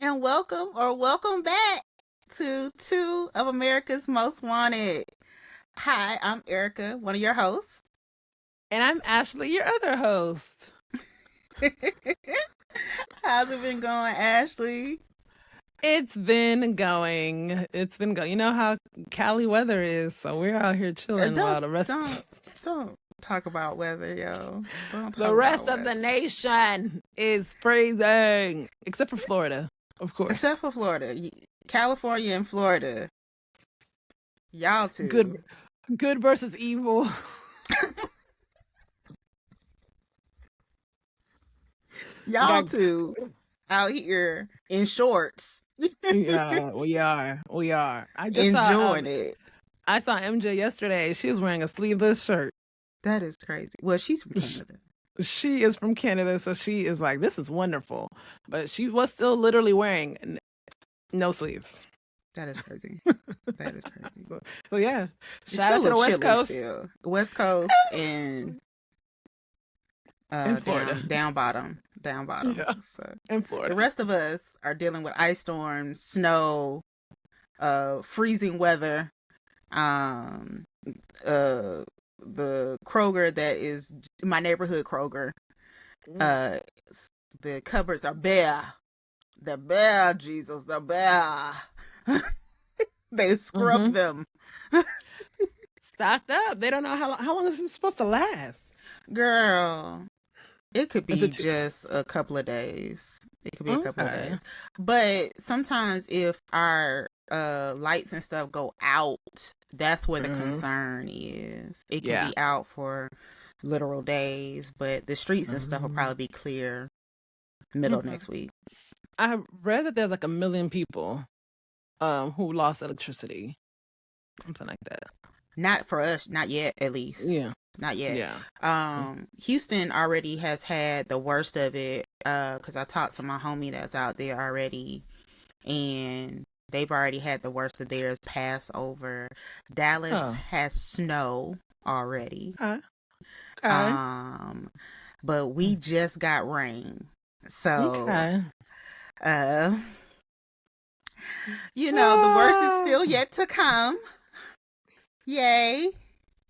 and welcome back to Two of America's Most Wanted. Hi, I'm Erica, one of your hosts. And I'm Ashley, your other host. How's it been going, Ashley? It's been going. You know how Cali weather is, so we're out here chilling Don't while the rest don't don't talk about weather, yo. Don't the talk rest about of weather. the nation is freezing. Except for Florida, of course. Except for Florida, California and Florida. Y'all Good too. good versus evil. Y'all too out here in shorts. Yeah, we are. We are. Enjoying it. I saw MJ yesterday. She was wearing a sleeveless shirt. That is crazy. Well, she's from Canada. She is from Canada, so she is like, this is wonderful. But she was still literally wearing no sleeves. That is crazy. That is crazy. So yeah, It's shout out still to the a West chilly Coast still. West Coast and in Florida. down bottom. Yeah, So in the Florida. rest of us are dealing with ice storms, snow, freezing weather. Um the Kroger that is my neighborhood Kroger. Uh the cupboards are bare. They're bare, Jesus, they're bare. They scrub them. Stocked up. They don't know how long is this supposed to last. Girl, it could Is be it just a couple of days. It could be a couple of okay? days. But sometimes if our lights and stuff go out, that's where the concern is. It can be out for literal days, but the streets and stuff will probably be clear middle of next week. I read that there's like 1 million people who lost electricity. Something like that. Not for us, not yet, at least. Yeah. Not yet. Yeah. Houston already has had the worst of it, because I talked to my homie that's out there already, and they've already had the worst of theirs pass over. Dallas has snow already. Okay. But we just got rain. So you know, the worst is still yet to come. Yay.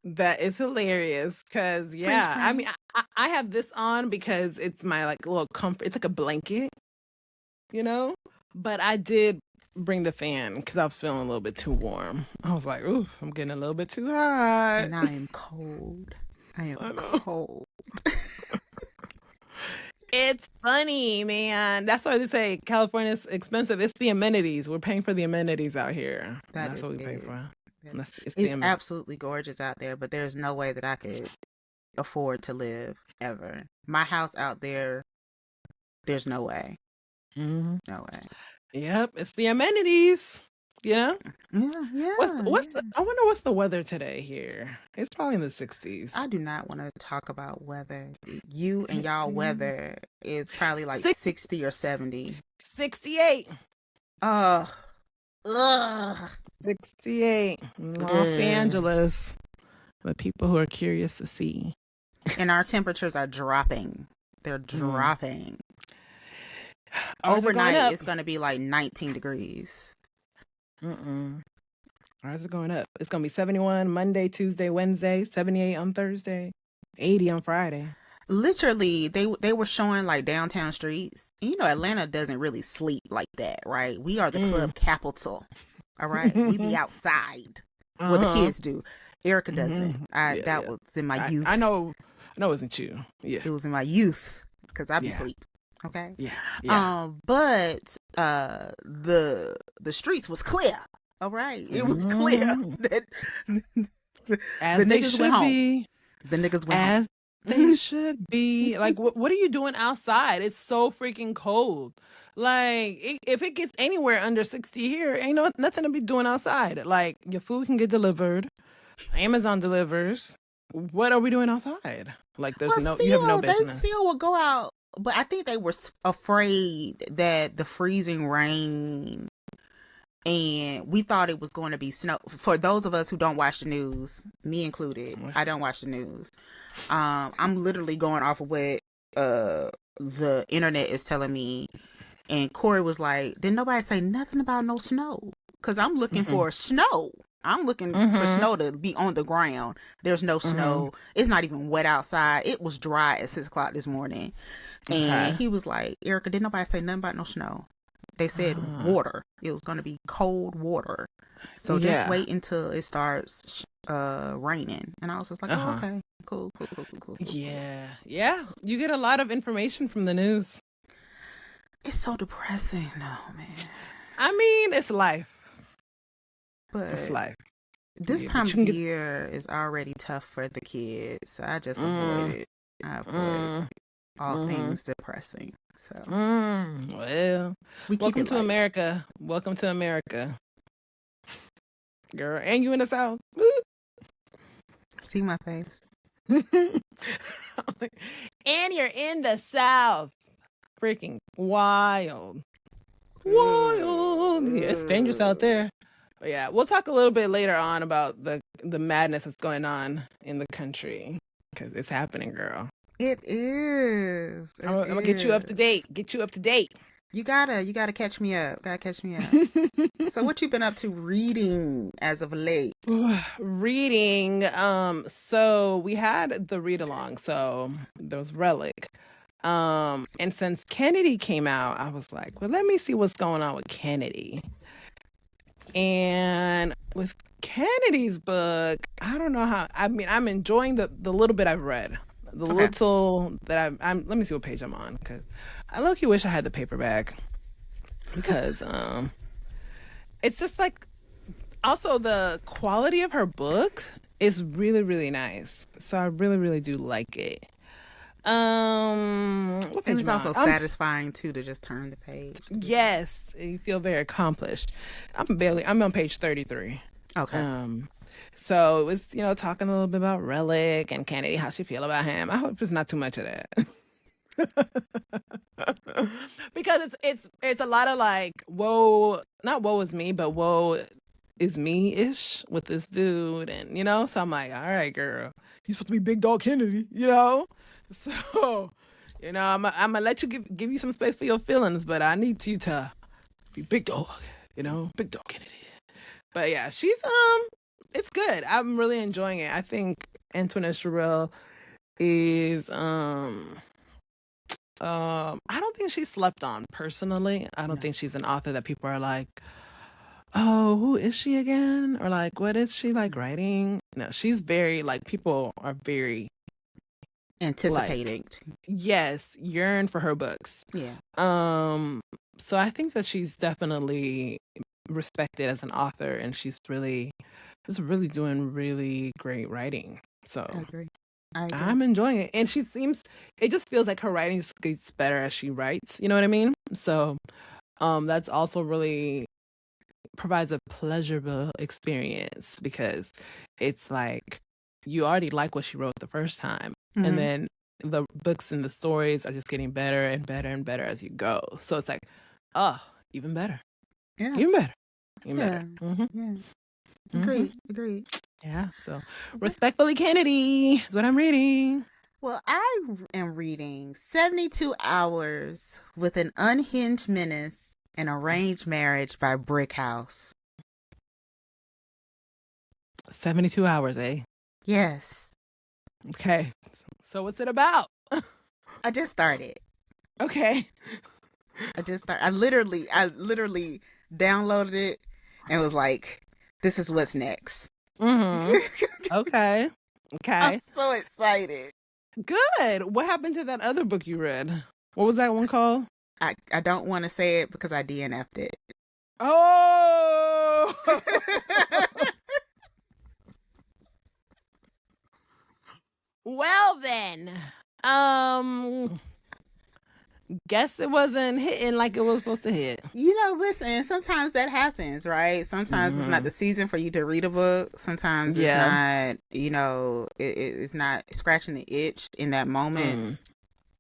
That is hilarious because I mean I have this on because it's my like little comfort. It's like a blanket, you know. But I did bring the fan because I was feeling a little bit too warm. I was like, ooh, I'm getting a little bit too hot, and I am cold. I am cold. It's funny, man. That's why they say California's expensive. It's the amenities. We're paying for the amenities out here. That's what we pay for. It's absolutely gorgeous out there, but there's no way that I could afford to live ever. My house out there, there's no way. No way. Yep, it's the amenities. You know? Yeah. I wonder what's the weather today here. It's probably in the 60s. I do not want to talk about weather. You and y'all weather is probably like 60 or 70. 68. Ugh. 68. Los Angeles. The people who are curious to see. And our temperatures are dropping. They're dropping. Overnight, it's going to be like 19 degrees. Ours are going up. It's going to be 71 Monday, Tuesday, Wednesday, 78 on Thursday, 80 on Friday. Literally, they were showing like downtown streets. You know, Atlanta doesn't really sleep like that, right? We are the club capital. All right, we be outside. Well, the kids do. Erica doesn't. That was in my youth. I know it wasn't you. Yeah, it was in my youth because I be asleep. Okay. Yeah. But the streets was clear. All right, it was clear that as the niggas went home. The niggas went home. They should be. Like, what are you doing outside? It's so freaking cold. Like, if it gets anywhere under 60 here, ain't nothing to be doing outside. Like, your food can get delivered. Amazon delivers. What are we doing outside? Like, you have no business. They still will go out, but I think they were afraid that the freezing rain, and we thought it was going to be snow. For those of us who don't watch the news, me included, I don't watch the news. I'm literally going off of what the internet is telling me. And Corey was like, didn't nobody say nothing about no snow? Because I'm looking Mm-hmm. for snow. I'm looking for snow to be on the ground. There's no snow. It's not even wet outside. It was dry at 6 o'clock this morning. And he was like, Erica, didn't nobody say nothing about no snow? They said water. It was going to be cold water. So just wait until it starts raining. And I was just like, oh, okay. Cool. Yeah. You get a lot of information from the news. It's so depressing, though, man. I mean, it's life. But it's life. This time of year is already tough for the kids. So I just avoid it. I avoid all things depressing. So well, welcome to America. Welcome to America, girl. And you in the South. See my face. And you're in the South. Freaking wild. Yeah, it's dangerous out there. But yeah, we'll talk a little bit later on about the madness that's going on in the country, because it's happening, girl. It is. I'm gonna get you up to date. You gotta catch me up. So what you been up to reading as of late? Reading. So we had the read along. So there was Relic. And since Kennedy came out, I was like, well, let me see what's going on with Kennedy. And with Kennedy's book, I don't know how. I mean, I'm enjoying the little bit I've read. Little that I'm. Let me see what page I'm on, because I low-key wish I had the paperback, because it's just like, also the quality of her book is really, really nice. So I really, really do like it. It was also satisfying too to just turn the page. Yes, you feel very accomplished. I'm on page 33. Okay. So it was, talking a little bit about Relic and Kennedy, how she feel about him. I hope it's not too much of that. Because it's a lot of like, not woe is me, but woe is me-ish with this dude. And, so I'm like, all right, girl, you're supposed to be Big Dog Kennedy, So, I'm gonna let you give you some space for your feelings, but I need you to be Big Dog, Big Dog Kennedy. But yeah, she's it's good. I'm really enjoying it. I think Antoinette Sherrill is I don't think she's slept on personally. I don't think she's an author that people are like, oh, who is she again? Or like, what is she like writing? No, she's very like, people are very anticipating. Yes, yearn for her books. Yeah. So I think that she's definitely respected as an author, and she's really doing really great writing. So I agree. I'm enjoying it. And it just feels like her writing gets better as she writes. You know what I mean? So that's also really provides a pleasurable experience, because it's like you already like what she wrote the first time. Mm-hmm. And then the books and the stories are just getting better and better and better as you go. So it's like, even better. Yeah. Even better. Mm-hmm. Yeah. Agreed. Yeah. So respectfully, Kennedy is what I'm reading. Well, I am reading 72 Hours with an Unhinged Menace, an Arranged Marriage by Brickhouse. 72 hours, eh? Yes. Okay. So what's it about? I just started. Okay. I literally downloaded it and was like, this is what's next. Mm-hmm. Okay. I'm so excited. Good. What happened to that other book you read? What was that one called? I don't want to say it because I DNF'd it. Oh! Well then, guess it wasn't hitting like it was supposed to hit. Listen, sometimes that happens, right? Sometimes it's not the season for you to read a book. Sometimes it's not, it's not scratching the itch in that moment.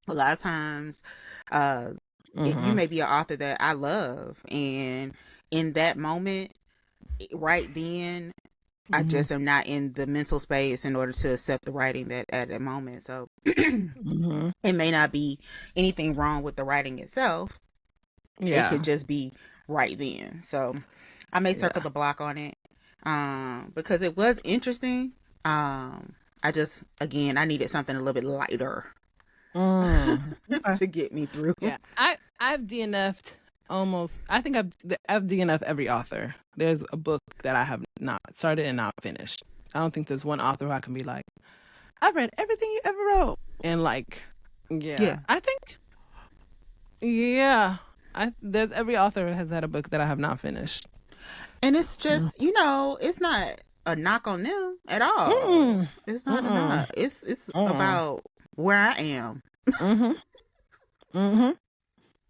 A lot of times, you may be an author that I love, and in that moment, right then, I just am not in the mental space in order to accept the writing that at that moment. So it may not be anything wrong with the writing itself. it could just be right then. So I may circle the block on it, because it was interesting. I just, again, I needed something a little bit lighter to get me through. Yeah, I've DNF'd almost. I think I've DNF'd every author. There's a book that I have not started and not finished. I don't think there's one author who I can be like, I've read everything you ever wrote, and like, I think, there's every author has had a book that I have not finished, and it's just it's not a knock on them at all. It's not a knock. It's about where I am.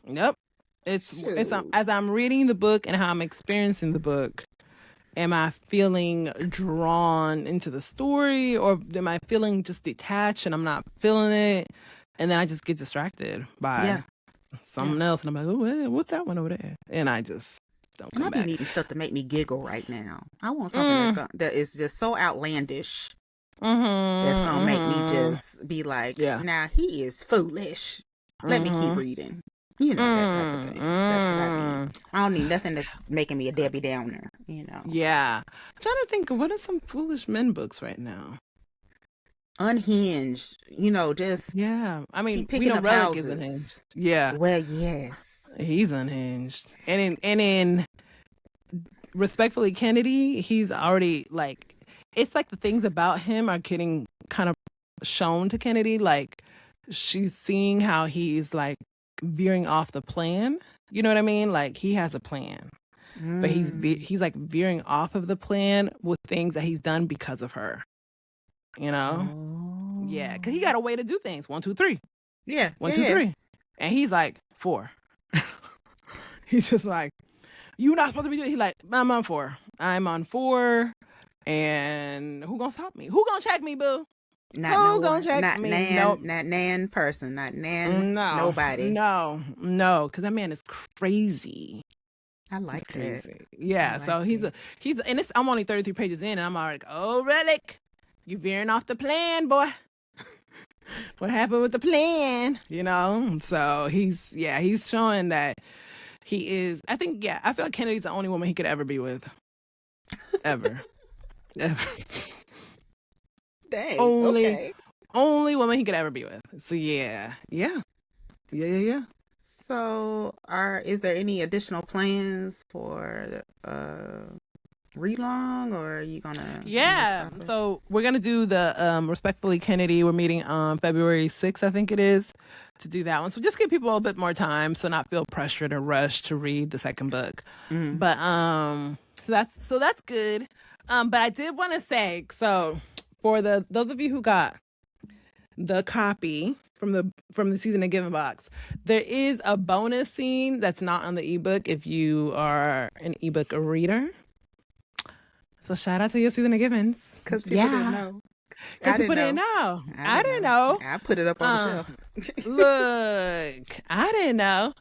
Yep. It's as I'm reading the book and how I'm experiencing the book. Am I feeling drawn into the story, or am I feeling just detached and I'm not feeling it? And then I just get distracted by something else, and I'm like, oh, what's that one over there? And I just don't come back. I be needing stuff to make me giggle right now. I want something that is just so outlandish. That's gonna make me just be like, now he is foolish. Let me keep reading. That type of thing. That's what I need. I don't need nothing that's making me a Debbie Downer, Yeah. I'm trying to think of what are some foolish men books right now. Unhinged, just I mean, we know Relic is unhinged. Yeah. Well, yes. He's unhinged. And in Respectfully Kennedy, he's already like, it's like the things about him are getting kind of shown to Kennedy. Like, she's seeing how he's like veering off the plan. You know what I mean? Like, he has a plan, but he's like veering off of the plan with things that he's done because of her. Yeah, because he got a way to do things. 1, 2, 3. Yeah, 1, 2, 3, and he's like 4. He's just like, you're not supposed to be doing. He's like, I'm on 4. I'm on 4, and who gonna stop me? Who gonna check me, boo? Not Nan person, not Nan. Nobody. No, because that man is crazy. I like that. Yeah, so he's and I'm only 33 pages in, and I'm already like, oh, Relic, you veering off the plan, boy. What happened with the plan? So he's showing that he is. I feel like Kennedy's the only woman he could ever be with, ever. Dang. Only woman he could ever be with. So yeah. So is there any additional plans for read long, or are you gonna so we're gonna do the Respectfully Kennedy. We're meeting on February 6th, I think it is, to do that one. So just give people a bit more time, so not feel pressured or rushed to read the second book. But so that's good. But I did want to say, so for those of you who got the copy from the Season of Giving box, there is a bonus scene that's not on the ebook if you are an ebook reader. So shout out to your Season of Givens. Because people didn't know. Because people didn't know. I didn't know. I put it up on the shelf. Look, I didn't know.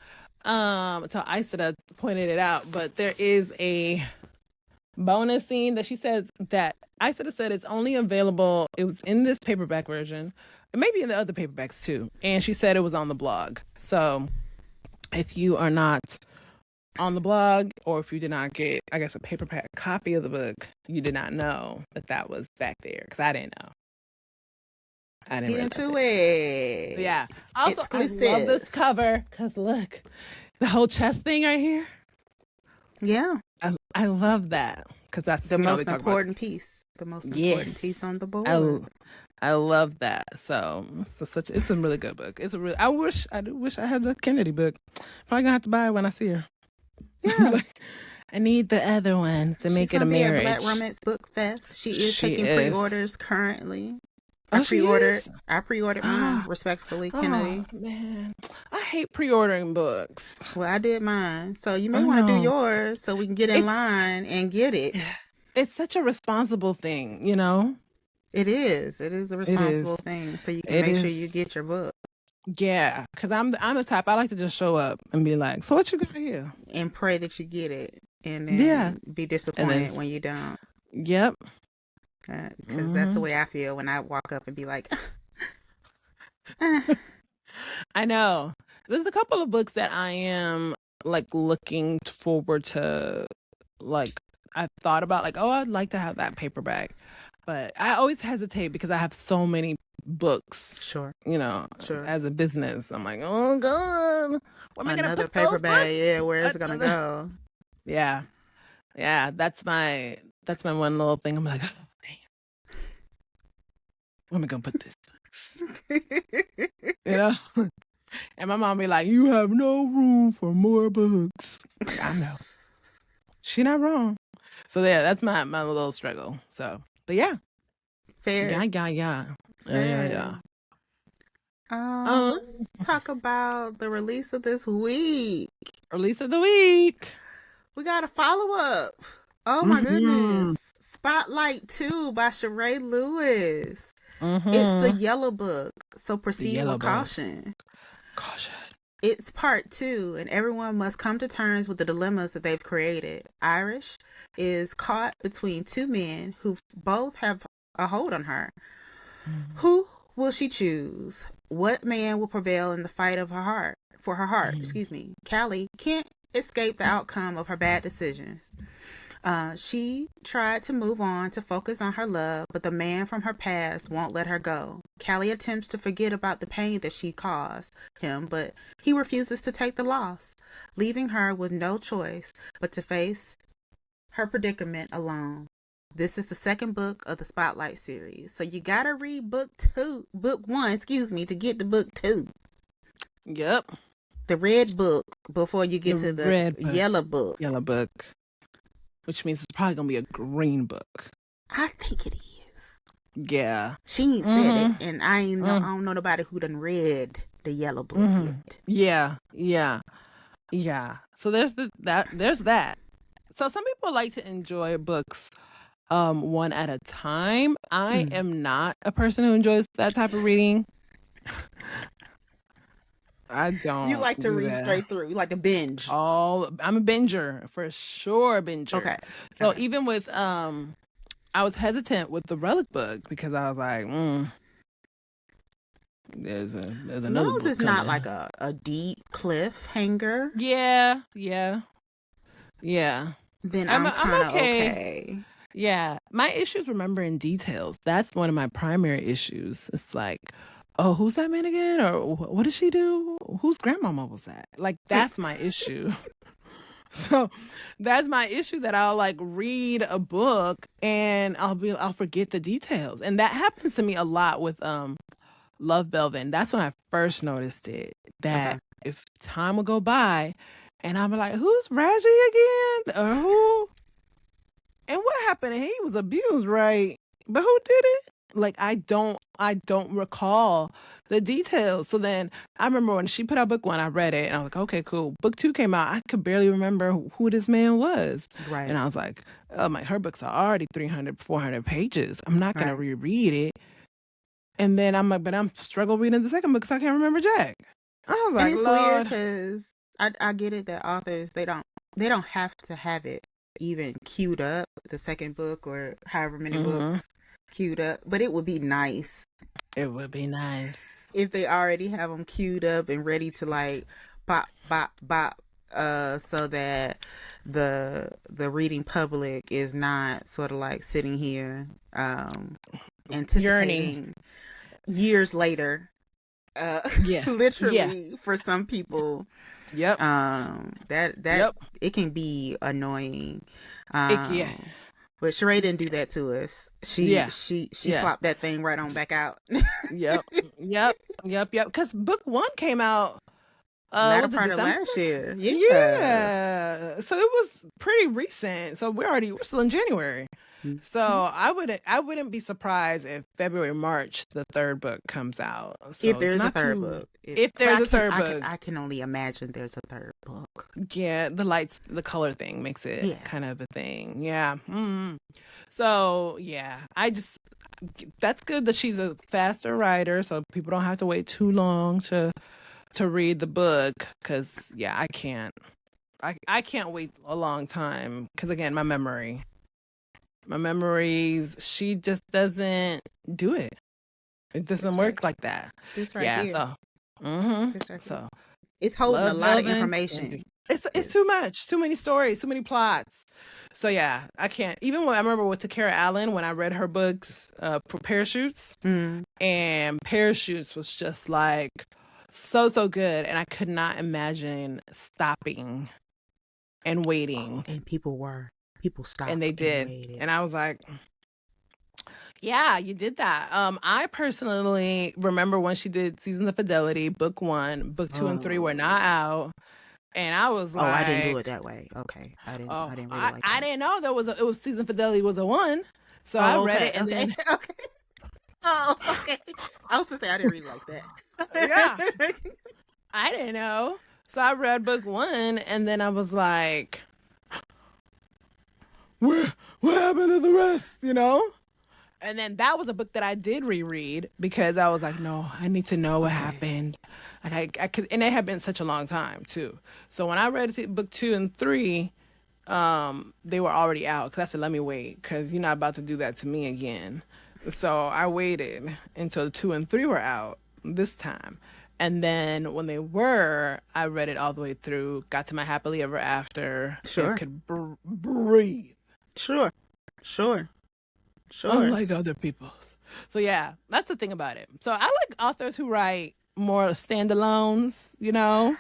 Until Isada pointed it out. But there is a bonus scene that she says that Isada said it's only available. It was in this paperback version. It may be in the other paperbacks too. And she said it was on the blog. So if you are not on the blog, or if you did not get, I guess, a paperback copy of the book, you did not know that was back there, because I didn't know. I didn't get into it. Yeah. Also, exclusive. I love this cover, because look, the whole chest thing right here. Yeah. I love that, because that's the most important piece. The most important piece on the board. I love that. So it's a really good book. I wish I had the Kennedy book. Probably gonna have to buy it when I see her. Yeah. I need the other one to make it a marriage. She's at Black Romance Book Fest. She is taking pre-orders currently. I pre-ordered mine, Respectfully Kennedy. Oh, man. I hate pre-ordering books. Well, I did mine. So you may want to do yours so we can get in line and get it. It's such a responsible thing, It is. It is a responsible thing. So you can make sure you get your book. Yeah, because I'm the type, I like to just show up and be like, so what you got here? And pray that you get it. And then be disappointed when you don't. Yep. Because that's the way I feel when I walk up and be like, I know. There's a couple of books that I am like looking forward to, like, I thought about like, oh, I'd like to have that paperback, but I always hesitate because I have so many books. Sure. As a business, I'm like, oh god, where am I gonna put those paperback? books? Yeah, where is it gonna go? Yeah, that's my one little thing. I'm like, oh, damn, where am I gonna put this? And my mom be like, you have no room for more books. Like, I know. She not wrong. So yeah, that's my little struggle. So, but yeah. Fair. Yeah. Let's talk about the release of this week. Release of the week. We got a follow-up. Oh my goodness. Spotlight 2 by Sheree Lewis. It's the Yellow Book, so proceed with caution. It's part 2, and everyone must come to terms with the dilemmas that they've created. Irish is caught between two men who both have a hold on her. Who will she choose? What man will prevail in the fight of her heart? For her heart, Callie can't escape the outcome of her bad decisions. She tried to move on to focus on her love, but the man from her past won't let her go. Callie attempts to forget about the pain that she caused him, but he refuses to take the loss, leaving her with no choice but to face her predicament alone. This is the second book of the Spotlight series, so you gotta read book 1, to get to book 2. Yep. The red book before you get to the yellow book. Yellow book. Which means it's probably going to be a green book. I think it is. Yeah. She ain't said it, and I don't know nobody who done read the yellow book yet. Yeah. So there's that. So some people like to enjoy books one at a time. I am not a person who enjoys that type of reading. I don't. You like to read straight through. You like to binge. I'm a binger, for sure. Okay. So even with I was hesitant with the Relic book because I was like, there's another. As long as it's not like a deep cliffhanger. Yeah. Then I'm kind of okay. Yeah, my issue is remembering details. That's one of my primary issues. It's like, oh, who's that man again? Or what did she do? Whose grandmama was that? Like, that's my issue. So that's my issue, that I'll like read a book and I'll forget the details. And that happens to me a lot with Love Belvin. That's when I first noticed it. That if time will go by and I'm like, who's Raji again? Or who? And what happened? He was abused, right? But who did it? Like, I don't recall the details. So then I remember when she put out book 1, I read it and I was like, okay, cool. Book 2 came out. I could barely remember who this man was. Right. And I was like, oh my, her books are already 300, 400 pages. I'm not going to reread it. And then I'm like, but I'm struggling reading the second book because I can't remember Jack. I was like, and it's weird because I get it that authors, they don't have to have it even queued up, the second book or however many books queued up, but it would be nice. It would be nice if they already have them queued up and ready to like bop, so that the reading public is not sort of like sitting here anticipating years later. Literally for some people. Yep. That it can be annoying. But Sheree didn't do that to us. She plopped that thing right on back out. Yep. Because book 1 came out latter part of last year. Yeah. So it was pretty recent. So we're still in January. So I wouldn't be surprised if February, March, the third book comes out. So if there's a third book. If there's a third book. I can only imagine there's a third book. Yeah, the lights, the color thing makes it kind of a thing. Yeah. So, yeah, that's good that she's a faster writer, so people don't have to wait too long to read the book, because, yeah, I can't wait a long time, because, again, my memories, she just doesn't do it. It doesn't work like that. This right here. So, This right so it's holding a lot of information. It's too much, too many stories, too many plots. So yeah, I can't. Even when I remember with Takara Allen, when I read her books for Parachutes, and Parachutes was just like so good, and I could not imagine stopping and waiting. And people stopped, and they did, and I was like, yeah, you did that. I personally remember when she did Seasons of Fidelity, book 1, book 2 and 3 were not out. And I was like, I didn't do it that way. Okay. I didn't really like that. I didn't know it was Season Fidelity was a 1. So I read it and then okay. Oh, okay. I was gonna say I didn't read it like that. Yeah. I didn't know. So I read book 1 and then I was like, what happened to the rest, you know? And then that was a book that I did reread because I was like, no, I need to know what happened. Like I could, and it had been such a long time too. So when I read book 2 and 3, they were already out. Cause I said, let me wait, cause you're not about to do that to me again. So I waited until 2 and 3 were out this time. And then when they were, I read it all the way through, got to my happily ever after. Sure. I could breathe. Sure. Unlike other people's. So yeah, that's the thing about it. So I like authors who write more standalones, you know?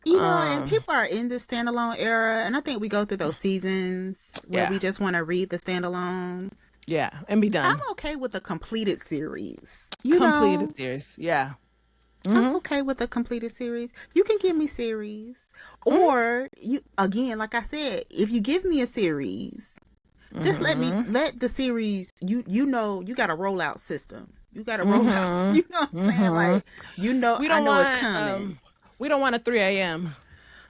And people are in the standalone era, and I think we go through those seasons where we just want to read the standalone. Yeah, and be done. I'm okay with a completed series. Completed series, yeah. I'm okay with a completed series. You can give me series. Or, you again, like I said, if you give me a series, just let the series, you got a rollout system. You got a rollout. You know what I'm saying? Like, I know it's coming. We don't want a 3 a.m.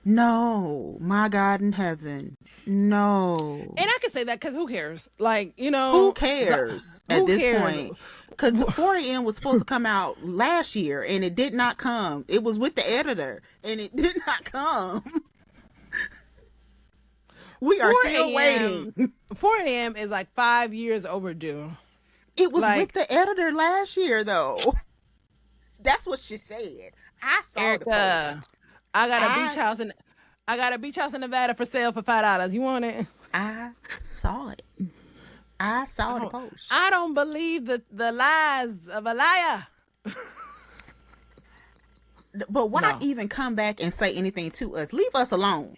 No, my God in heaven. No. And I can say that because who cares? Like, you know. Who cares at this point? Because 4 a.m. was supposed to come out last year and it did not come. It was with the editor and it did not come. We are still waiting. 4 a.m. is like 5 years overdue. It was with the editor last year, though. That's what she said. I saw Erica, the post. I got a beach house in Nevada for sale for $5. You want it? I saw it. I saw the post. I don't believe the lies of a liar. But why even come back and say anything to us? Leave us alone.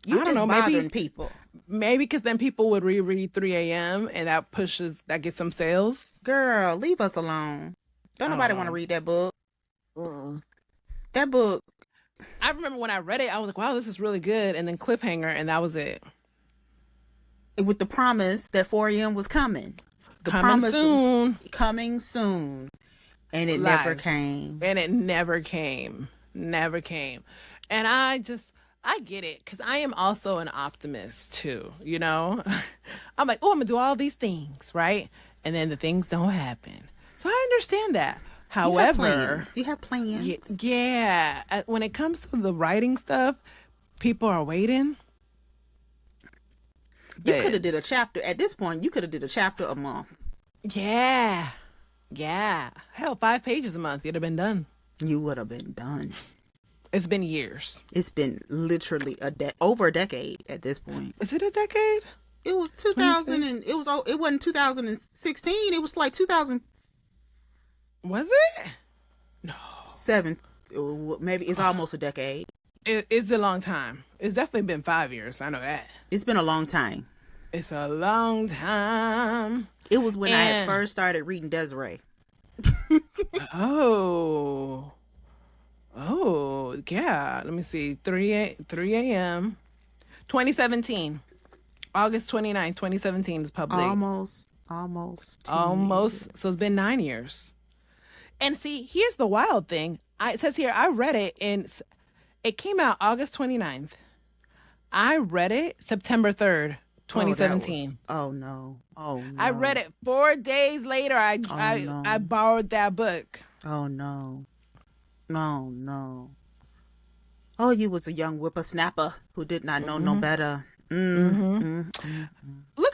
You just bothering people. Maybe because then people would reread 3 a.m. and that gets some sales. Girl, leave us alone. Don't nobody want to read that book. That book. I remember when I read it, I was like, wow, this is really good. And then Cliffhanger, and that was it. With the promise that 4 a.m. was coming. Coming soon. And it never came. Never came. And I get it, because I am also an optimist too, you know? I'm like, oh, I'm going to do all these things, right? And then the things don't happen. So I understand that. However, you have plans. Yeah. When it comes to the writing stuff, people are waiting. You could have did a chapter. At this point, you could have did a chapter a month. Yeah. Hell, 5 pages a month. You'd have been done. You would have been done. It's been years. It's been literally over a decade at this point. Is it a decade? It was 2000 and it wasn't 2016. It was like 2000. Was it? No. 7. Maybe it's almost a decade. It's a long time. It's definitely been 5 years. I know that. It's been a long time. It's a long time. It was when I first started reading Desiree. Oh, yeah. Let me see. 3 a.m. 2017. August 29th, 2017 is public. Almost. So it's been 9 years. And see, here's the wild thing. It says here, I read it it came out August 29th. I read it September 3rd, 2017. Oh no. I read it 4 days later. I borrowed that book. Oh no. No. Oh, you was a young whippersnapper who did not know no better. Look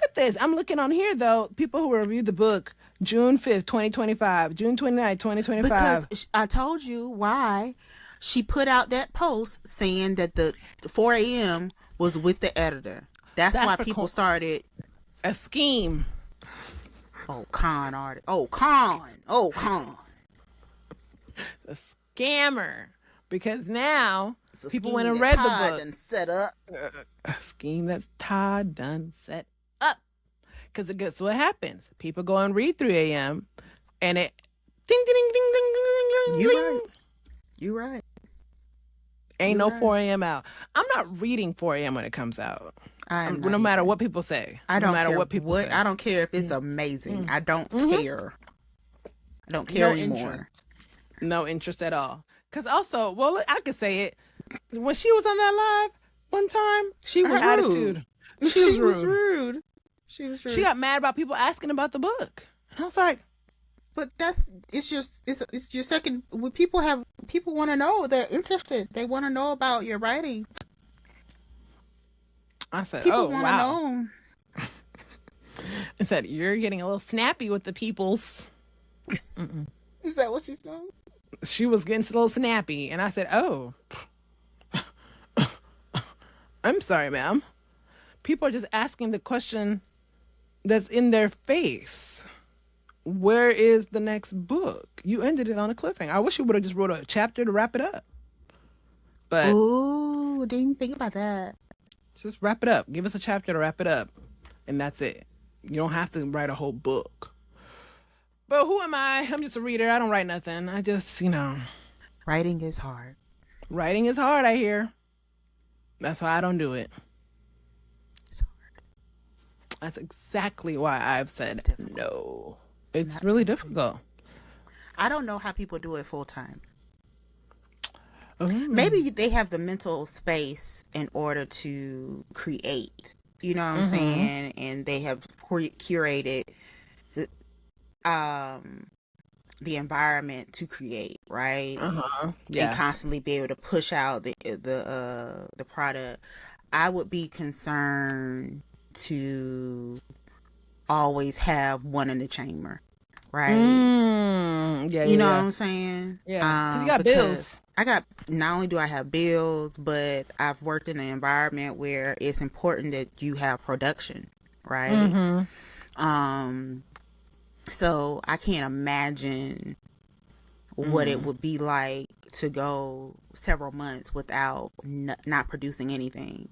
at this. I'm looking on here, though. People who reviewed the book, June 5th, 2025, June 29th, 2025. Because I told you why. she put out that post saying that the 4 a.m. was with the editor. That's why people started a scheme. Oh, con artist. Oh, con. Oh, con. A scammer. Because now people went and read the book. And set up. A scheme that's Todd done set up. Because guess what happens? People go and read 3 a.m. and it ding, ding, ding, ding, ding, ding, ding, ding. You're right. Ain't no 4 a.m. out. I'm not reading 4 a.m. when it comes out. No matter what people say. I don't care what people say. I don't care if it's amazing. I don't care. I don't care anymore. No interest at all. Because also, well, I could say it. When she was on that live one time, she was rude. Attitude, she was rude. She was rude. She got mad about people asking about the book. And I was like, but it's your second. When people want to know, they're interested. They want to know about your writing. I said, people want to know. I said, you're getting a little snappy with the peoples. Is that what she's doing? She was getting a little snappy, and I said, oh, I'm sorry, ma'am. People are just asking the question that's in their face. Where is the next book? You ended it on a cliffhanger. I wish you would have just wrote a chapter to wrap it up. But oh, didn't even think about that. Just wrap it up. Give us a chapter to wrap it up, and that's it. You don't have to write a whole book. But who am I? I'm just a reader. I don't write nothing. I just, Writing is hard. Writing is hard, I hear. That's why I don't do it. It's hard. That's exactly why I've said no. It's really difficult. I don't know how people do it full time. Maybe they have the mental space in order to create. You know what I'm saying? And they have curated the environment to create, right? Yeah. And constantly be able to push out the product. I would be concerned to always have one in the chamber, right? You know what I'm saying? Yeah. 'Cause you got bills. Not only do I have bills, but I've worked in an environment where it's important that you have production, right? So I can't imagine what it would be like to go several months without not producing anything.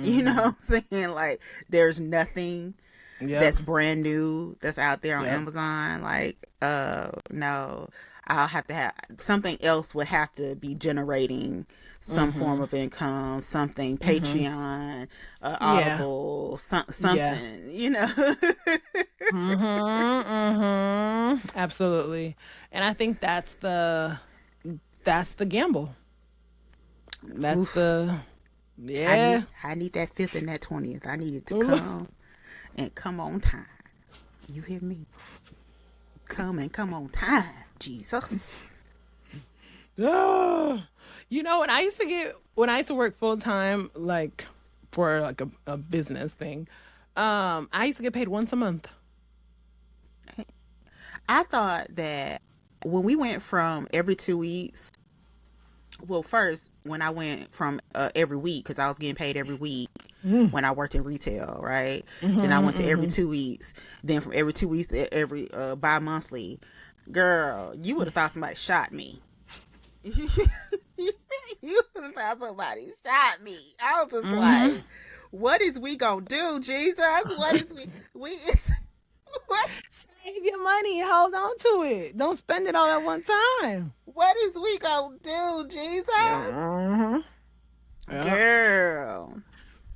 You know what I'm saying? Like, there's nothing that's brand new that's out there on Amazon. Like, no, I'll have to have something else would have to be generating some form of income, something Patreon, Audible, something, Absolutely. And I think that's the gamble. That's I need that 5th and that 20th. I need it to come and come on time. You hear me? Come on time, Jesus. When I used to work full time, like for like a business thing, I used to get paid once a month. I thought that when we went from every 2 weeks, well, first when I went from every week, because I was getting paid every week when I worked in retail, right? Then I went to every 2 weeks. Then from every 2 weeks to every bi-monthly. Girl, you would have thought somebody shot me. You would have thought somebody shot me. I was just like, what is we gonna do, Jesus? What is we what? Save your money. Hold on to it. Don't spend it all at one time. What is we gonna do, Jesus? Girl.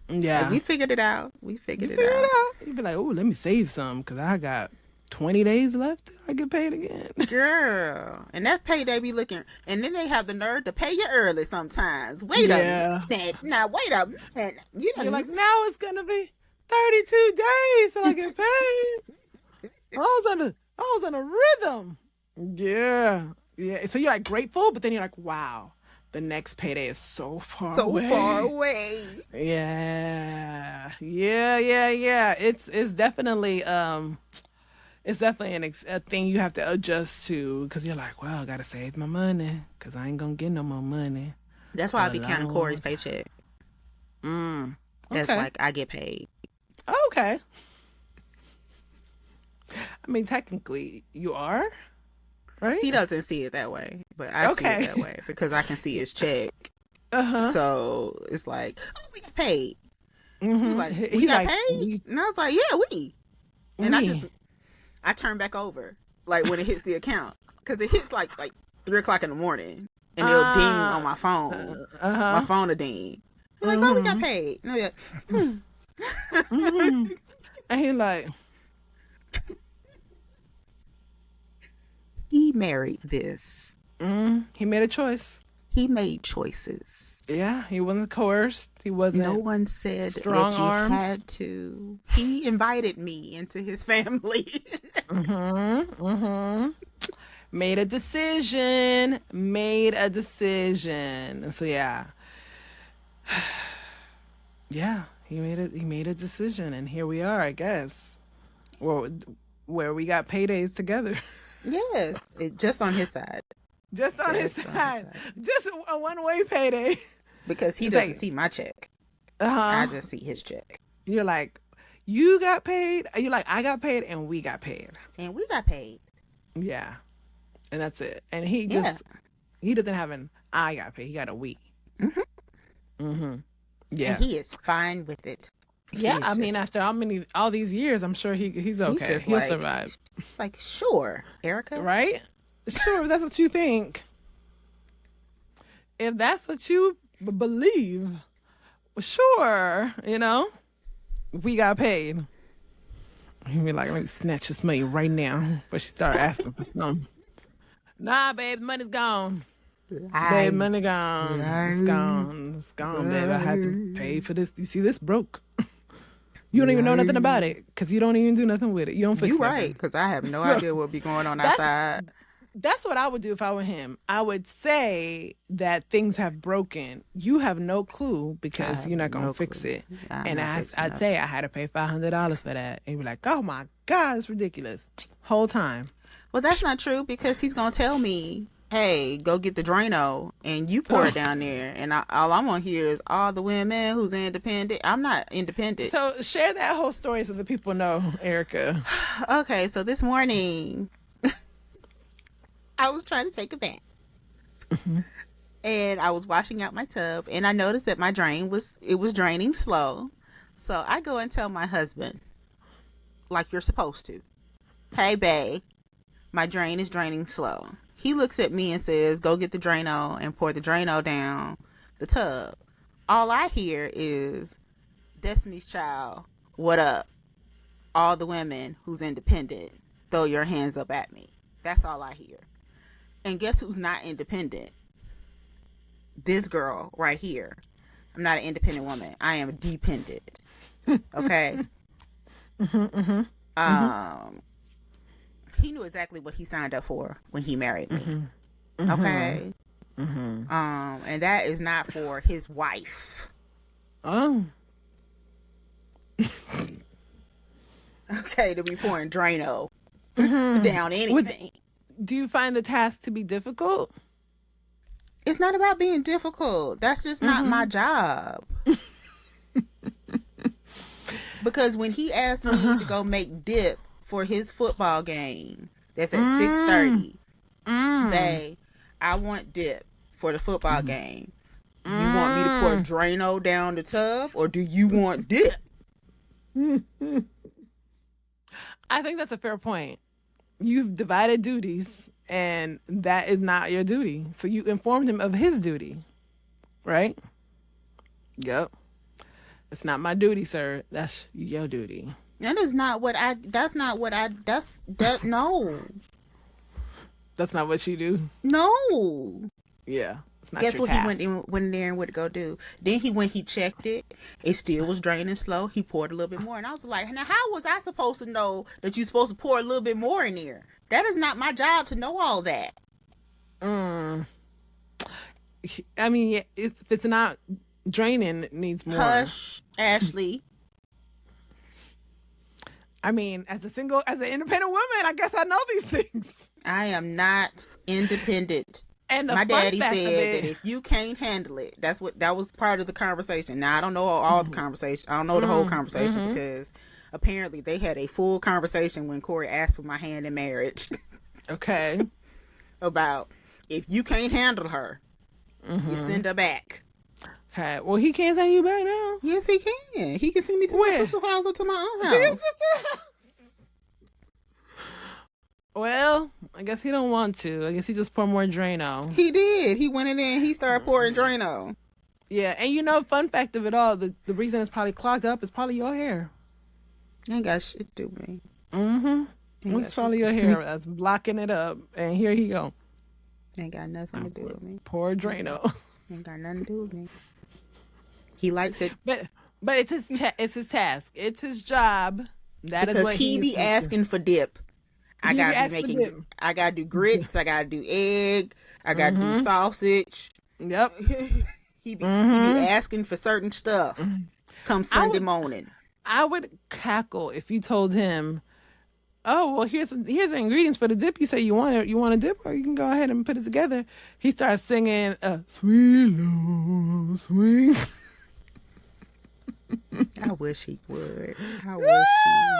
Yeah. Like, we figured it out. We figured it out. You'd be like, oh, let me save some because I got 20 days left till I get paid again. Girl. And that payday be looking, and then they have the nerve to pay you early sometimes. Wait a minute. Now, wait a minute. You're like, now it's going to be 32 days till I get paid. I was on a rhythm. Yeah. So you're like grateful, but then you're like, wow, the next payday is so far away. Yeah. It's definitely It's definitely a thing you have to adjust to because you're like, well, I gotta save my money because I ain't gonna get no more money That's why for I a be counting Corey's long time. paycheck. That's Okay. like I get paid. Okay. I mean, technically, you are, right? He doesn't see it that way, but I see it Okay. that way because I can see his check. Uh-huh. So it's like, oh, we got paid. He was Mm-hmm. like, we He's got like, paid? And I was like, yeah, we. And we. I turn back over, like when it hits the account. Because it hits like 3 o'clock in the morning. And it'll ding on my phone. My Uh-huh. phone will ding. You're like, oh, we got Mm-hmm. paid. And I'm like, hmm. Mm-hmm. And he like, He married this. he made a choice. He made choices. Yeah, he wasn't coerced. He wasn't No one said strong that you armed. had to. He invited me into his family. Made a decision. Made a decision. So yeah. Yeah, he made a decision and here we are, I guess. Where we got paydays together. Yes, just on his side. Just on his side. Just a one-way payday. Because he It's doesn't like, see my check. uh-huh. I just see his check. You're like, you got paid. You're like, I got paid and we got paid. And we got paid. Yeah. And that's it. And he doesn't have an I got paid. He got a we. Yeah. And he is fine with it. Yeah, I mean, after all these years, I'm sure he's okay. He'll survive. Like, sure, Erica. Right? Sure, if that's what you think. If that's what you believe, sure, we got paid. He'd be like, let me snatch this money right now. But she started asking for something. Nah, babe, the money's gone. Babe, money gone. It's gone. It's gone, babe. I had to pay for this. You see, this broke. You don't even know nothing about it because you don't even do nothing with it. You don't fix it. You right, because I have no idea what be going on outside. That's what I would do if I were him. I would say that things have broken. You have no clue because you're not going to fix it. And I'd say I had to pay $500 for that. And you'd be like, oh my God, it's ridiculous. Whole time. Well, that's not true because he's going to tell me, hey, go get the Drano and you pour it down there. And all I'm going to hear is all the women who's independent. I'm not independent. So share that whole story so the people know, Erica. Okay, so this morning I was trying to take a bath. And I was washing out my tub and I noticed that my drain was draining slow. So I go and tell my husband, like you're supposed to, hey, babe, my drain is draining slow. He looks at me and says, go get the Drano and pour the Drano down the tub. All I hear is, Destiny's Child, what up? All the women who's independent, throw your hands up at me. That's all I hear. And guess who's not independent? This girl right here. I'm not an independent woman. I am dependent. Okay? He knew exactly what he signed up for when he married me. Okay? And that is not for his wife. Oh. Okay, to be pouring Drano down anything. Do you find the task to be difficult? It's not about being difficult. That's just not my job. Because when he asked me to go make dip for his football game, that's at 6:30. Babe, I want dip for the football game. You want me to pour Drano down the tub, or do you want dip? I think that's a fair point. You've divided duties, and that is not your duty. So you informed him of his duty, right? Yep. It's not my duty, sir. That's your duty. No. That's not what you do? No. Yeah. It's not Guess your what task. he went in there and went to go do? Then when he checked it, it still was draining slow. He poured a little bit more. And I was like, now how was I supposed to know that you're supposed to pour a little bit more in there? That is not my job to know all that. I mean, if it's not draining, it needs more. Hush, Ashley. I mean, as an independent woman, I guess I know these things. I am not independent. And my daddy said that if you can't handle it, that was part of the conversation. Now I don't know all the conversation. I don't know the whole conversation because apparently they had a full conversation when Corey asked for my hand in marriage. Okay. About if you can't handle her, you send her back. Okay. Well, he can't send you back now. Yes, he can. He can send me to my sister's house or to my own house. To your sister's house. Well, I guess he don't want to. I guess he just poured more Drano. He did. He went in there and he started pouring Drano. Yeah, and fun fact of it all, the reason it's probably clogged up is probably your hair. Ain't got shit to do with me. It's probably your hair that's blocking it up. And here he go. Ain't got nothing to do with me. Poor Drano. Ain't got nothing to do with me. He likes it. But it's his task. It's his job. That is what he be asking for dip. I gotta do grits. I gotta do egg. I gotta do sausage. Yep. he be asking for certain stuff. Come Sunday morning. I would cackle if you told him, "Oh, well, here's the ingredients for the dip. You say you want a dip, or you can go ahead and put it together." He starts singing, "Sweet Lord, sweet." I wish he would. I wish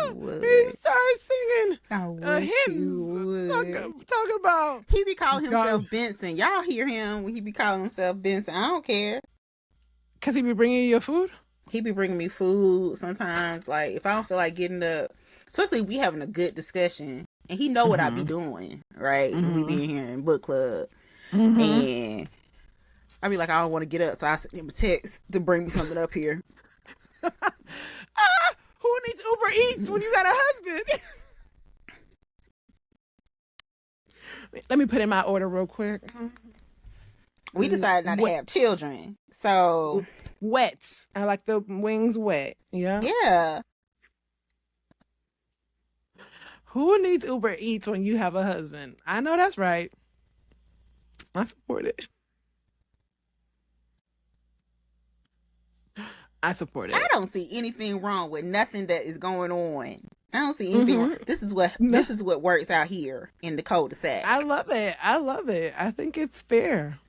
he would. He started singing. I wish he would. Talking about. He be calling himself Benson. Y'all hear him when he be calling himself Benson. I don't care. Cause he be bringing you your food. He be bringing me food sometimes. Like if I don't feel like getting up, especially we having a good discussion, and he know what I be doing. Right? We be in here in book club, and I be like, I don't want to get up, so I send him a text to bring me something up here. Who needs Uber Eats when you got a husband? Let me put in my order real quick. We decided not to have children, so wet. I like the wings wet. Yeah. Yeah. Who needs Uber Eats when you have a husband? I know that's right. I support it. I support it. I don't see anything wrong with nothing that is going on. I don't see anything wrong. This is what works out here in the cul-de-sac. I love it. I think it's fair.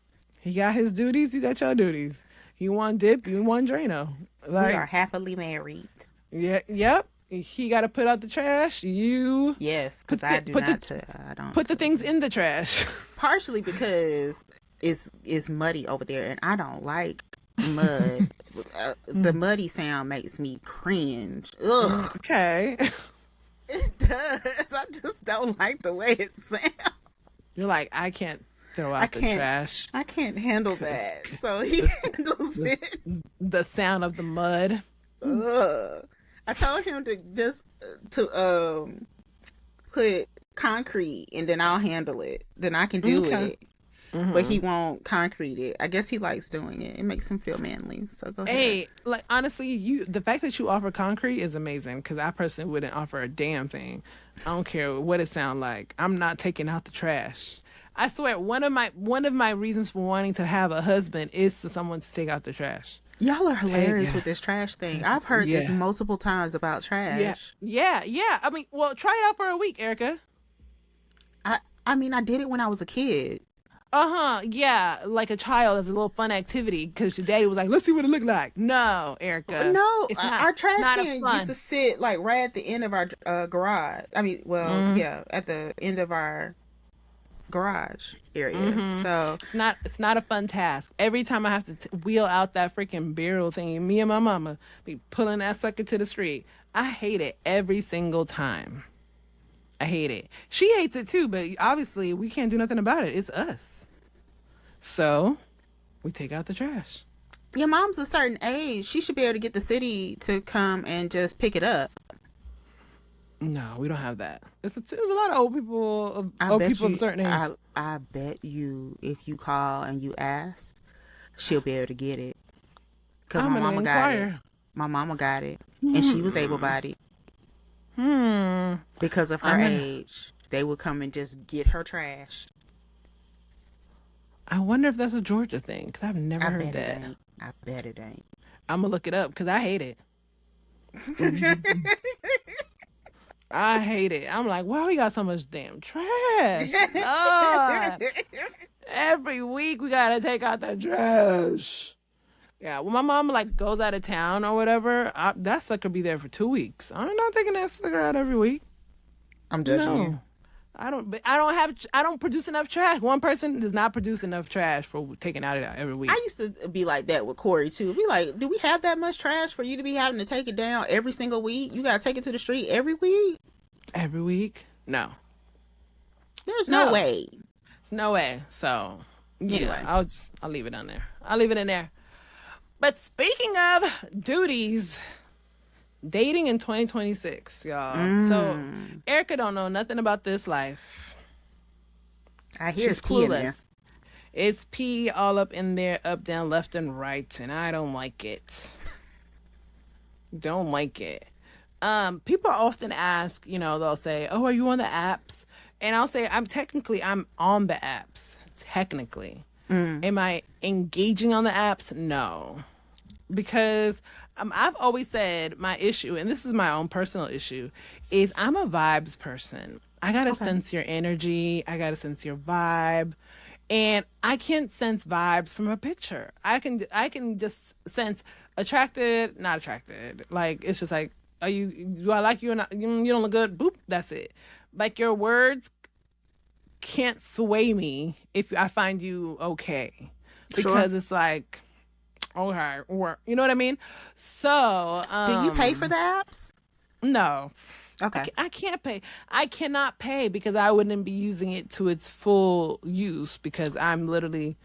He got his duties, you got your duties. You want dip, you want Drano. We are happily married. Yeah, yep. He got to put out the trash. Yes, because I don't put the things in the trash. Partially because it's muddy over there, and I don't like mud. The muddy sound makes me cringe. Ugh. Okay. It does. I just don't like the way it sounds. You're like, I can't throw out the trash. I can't handle that. So he handles it. The sound of the mud. Ugh. I told him to just put concrete and then I'll handle it. Then I can do it. But he won't concrete it. I guess he likes doing it. It makes him feel manly. So go ahead. Hey, like honestly, the fact that you offer concrete is amazing because I personally wouldn't offer a damn thing. I don't care what it sounds like. I'm not taking out the trash. I swear, one of my reasons for wanting to have a husband is for someone to take out the trash. Y'all are hilarious with this trash thing. I've heard this multiple times about trash. Yeah. I mean, well, try it out for a week, Erica. I mean, I did it when I was a kid. Yeah, like a child as a little fun activity because your daddy was like, let's see what it look like. No, Erica. No, our trash can used to sit like right at the end of our garage. I mean, at the end of our garage area. So it's not a fun task. Every time I have to wheel out that freaking barrel thing, me and my mama be pulling that sucker to the street. I hate it every single time. I hate it. She hates it too, but obviously we can't do nothing about it. It's us. So we take out the trash. Your mom's a certain age. She should be able to get the city to come and just pick it up. No, we don't have that. There's a lot of old people of a certain age. I bet you if you call and you ask, she'll be able to get it. Because my mama got it. My mama got it. And she was able-bodied. Because of her age, they would come and just get her trash. I wonder if that's a Georgia thing because I've never heard that. I bet it ain't. I'm gonna look it up because I hate it. I hate it. I'm like, why we got so much damn trash? Lord. Every week we gotta take out the trash. Yeah, when my mom like goes out of town or whatever, that sucker be there for 2 weeks. I'm not taking that sucker out every week. I'm judging you. I don't produce enough trash. One person does not produce enough trash for taking out every week. I used to be like that with Corey too. Be like, do we have that much trash for you to be having to take it down every single week? You gotta take it to the street every week? Every week? No. There's no way. There's no way. So anyway, I'll leave it on there. I'll leave it in there. But speaking of duties, dating in 2026, y'all. So Erica don't know nothing about this life. I hear she's clueless. In there. It's pee all up in there, up, down, left, and right, and I don't like it. Don't like it. People often ask, they'll say, "Oh, are you on the apps?" And I'll say, I'm on the apps. Technically. Am I engaging on the apps? No. Because I've always said my issue, and this is my own personal issue, is I'm a vibes person. I got to sense your energy. I got to sense your vibe. And I can't sense vibes from a picture. I can just sense attracted, not attracted. Like, it's just like, do I like you or not? You don't look good. Boop. That's it. Like, your words can't sway me if I find you okay. Because it's like, okay, or you know what I mean? So do you pay for the apps? No. Okay. I can't pay. I cannot pay because I wouldn't be using it to its full use, because I'm literally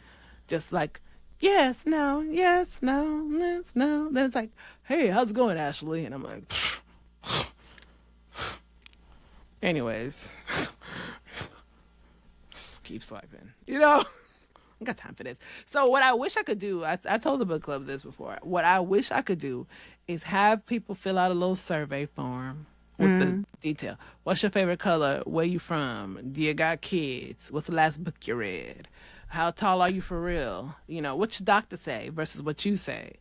just like, yes, no, yes, no, yes, no. Then it's like, hey, how's it going, Ashley? And I'm like, anyways, just keep swiping, I got time for this. So what I wish I could do, I told the book club this before. What I wish I could do is have people fill out a little survey form with the detail. What's your favorite color? Where you from? Do you got kids? What's the last book you read? How tall are you for real? What your doctor say versus what you say.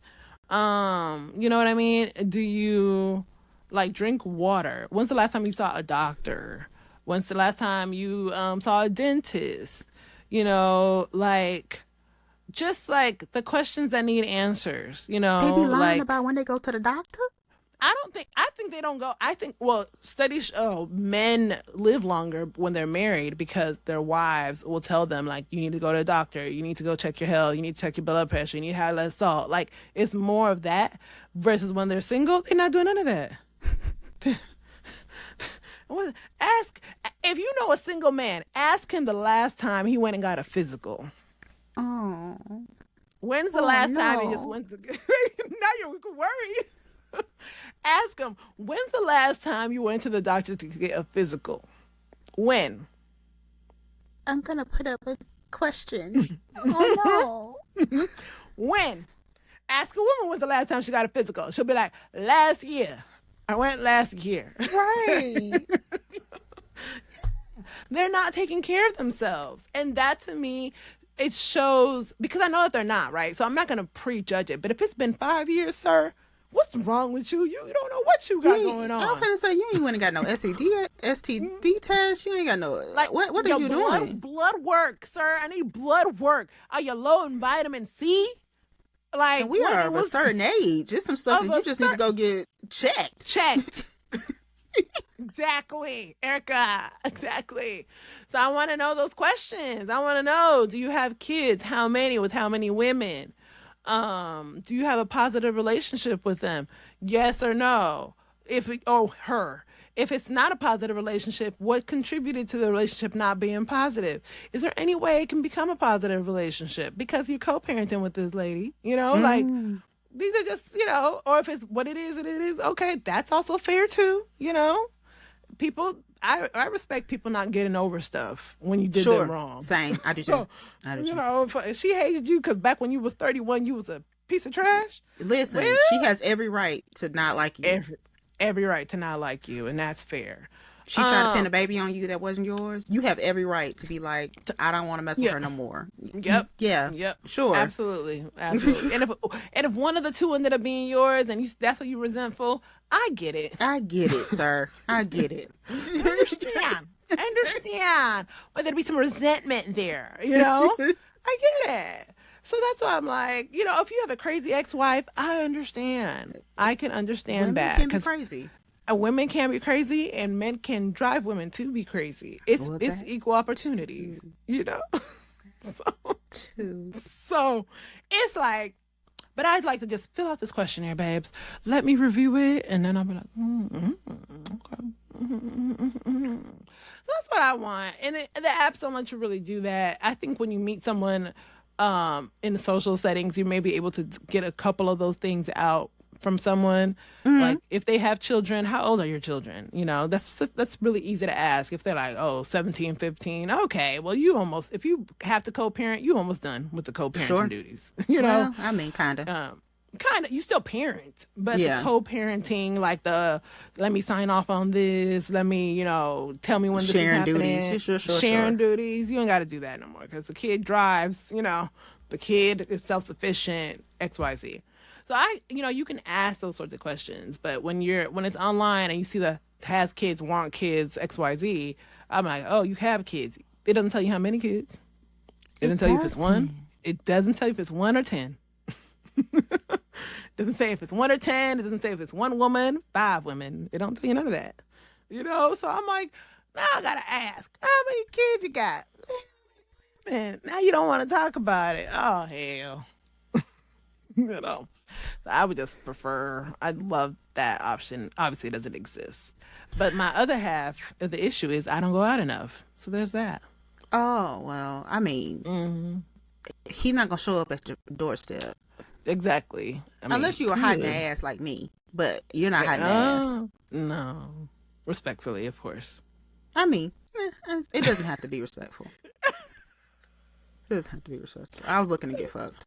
You know what I mean? Do you drink water? When's the last time you saw a doctor? When's the last time you saw a dentist? Just the questions that need answers, They be lying about when they go to the doctor? I think they don't go. Studies show men live longer when they're married because their wives will tell them, you need to go to the doctor, you need to go check your health, you need to check your blood pressure, you need to have less salt. It's more of that versus when they're single, they're not doing none of that. Ask, if you know a single man, ask him the last time he went and got a physical. Oh. When's the last time he just went to... Now you're worried. Ask him, when's the last time you went to the doctor to get a physical? When? I'm going to put up a question. Oh, no. When? Ask a woman when's the last time she got a physical. She'll be like, last year. I went last year. Right. They're not taking care of themselves. And that, to me, it shows, because I know that they're not, right? So I'm not going to prejudge it. But if it's been 5 years, sir, what's wrong with you? You don't know what you got going on. I'm finna say, you ain't went and got no STD test. You ain't got no, what are you doing? Blood work, sir. I need blood work. Are you low in vitamin C? And we are of a certain age. It's some stuff that you just need to go get checked. Exactly, Erica. Exactly. So I want to know those questions. I want to know, do you have kids? How many? With how many women? Do you have a positive relationship with them? Yes or no? Her. If it's not a positive relationship, what contributed to the relationship not being positive? Is there any way it can become a positive relationship? Because you're co-parenting with this lady, these are just, or if it's what it is, okay, that's also fair too, People, I respect people not getting over stuff when you did them wrong. Same. I do too. If she hated you because back when you was 31, you was a piece of trash. Listen, she has every right to not like you. Every right to not like you, and that's fair. She tried to pin a baby on you that wasn't yours. You have every right to be like, I don't want to mess with her no more. Yep. Yeah. Yep. Sure. Absolutely. Absolutely. and if one of the two ended up being yours, and that's what you resentful, I get it. I get it, sir. I get it. I understand. But there'd be some resentment there, you know? I get it. So that's why I'm like, you know, if you have a crazy ex-wife, I understand. I can understand that. Women can be crazy. Women can be crazy, and men can drive women to be crazy. It's equal opportunity, you know? So it's like, but I'd like to just fill out this questionnaire, babes. Let me review it, and then I'll be like, okay. So that's what I want. And the apps don't let you really do that. I think when you meet someone in the social settings, you may be able to get a couple of those things out from someone. Like if they have children, how old are your children? You know, that's really easy to ask. If they're like, 17, 15, okay, well, if you have to co-parent, you almost done with the co-parenting duties. You know, well, I mean, kind of. You still parent, but the co-parenting, like let me sign off on this, let me, you know, tell me when this is happening. Duties. Sharing duties. You ain't got to do that no more, because the kid drives, you know, the kid is self-sufficient, XYZ. So you can ask those sorts of questions, but when it's online and you see the has kids, want kids, XYZ, I'm like, oh, you have kids. It doesn't tell you how many kids. It doesn't tell you if it's one. It doesn't tell you if it's 1 or 10. It doesn't say if it's 1 or 10. It doesn't say if it's 1 woman, 5 women. It don't tell you none of that. You know, so I'm like, now I gotta ask, how many kids you got? Man, now you don't want to talk about it. Oh, hell. You know, so I would just prefer, I'd love that option. Obviously, it doesn't exist. But my other half of the issue is I don't go out enough. So there's that. Oh, well, I mean, he's not going to show up at your doorstep. Exactly. Unless you were hiding ass like me. But you're not hiding ass. No. Respectfully, of course. I mean, it doesn't have to be respectful. It doesn't have to be respectful. I was looking to get fucked.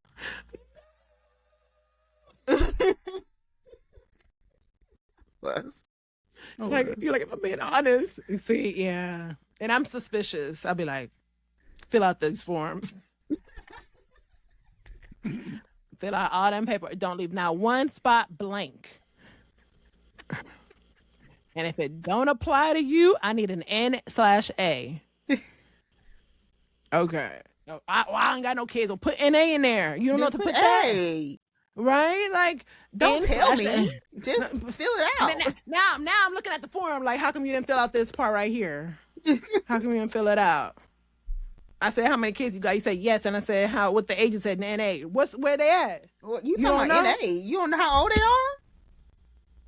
You're like, if I'm being honest. You see, yeah. And I'm suspicious. I'll be like, fill out these forms. Fill out all them paper. Don't leave now one spot blank. And if it don't apply to you, I need an N/A. Okay. No, I ain't got no kids. Well, put NA in there. You don't know what to put that. Right? Like, don't tell me. Just fill it out. Now I'm looking at the form. Like, how come you didn't fill out this part right here? How come you didn't fill it out? I said, how many kids you got? You said yes, and I said what the agent said NA. Where they at? Well, you talking about NA? You don't know how old they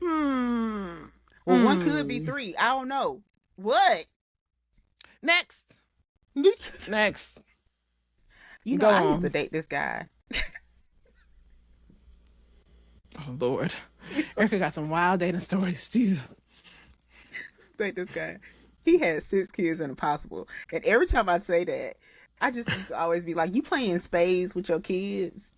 are? Well, one could be 3. I don't know. What? Next. You know, I used to date this guy. Oh, Lord. Erica got some wild dating stories. Jesus. Date this guy. He had 6 kids and impossible. And every time I say that, I just used to always be like, you playing spades with your kids?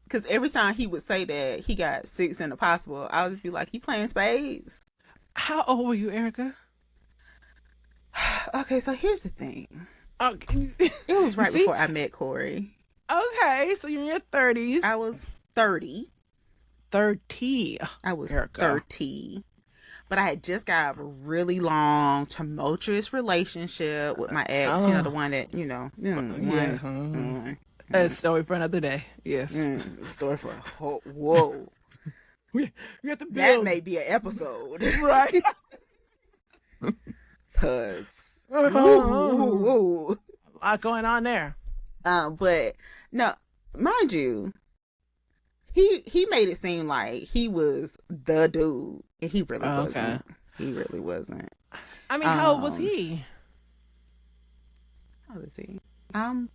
Because every time he would say that he got 6 and impossible, I would just be like, you playing spades? How old were you, Erica? Okay, so here's the thing. Okay. It was right before I met Corey. Okay, so you're in your 30s. I was 30. 30. I was Erica. 30. But I had just got a really long, tumultuous relationship with my ex. You know, the one that, A story for another day. Yes. Story for whoa. We have to build. That may be an episode. Right. Because a lot going on there. But no, mind you, he made it seem like he was the dude, and he really wasn't. Okay. He really wasn't. I mean, how old was he? How old is he? I'm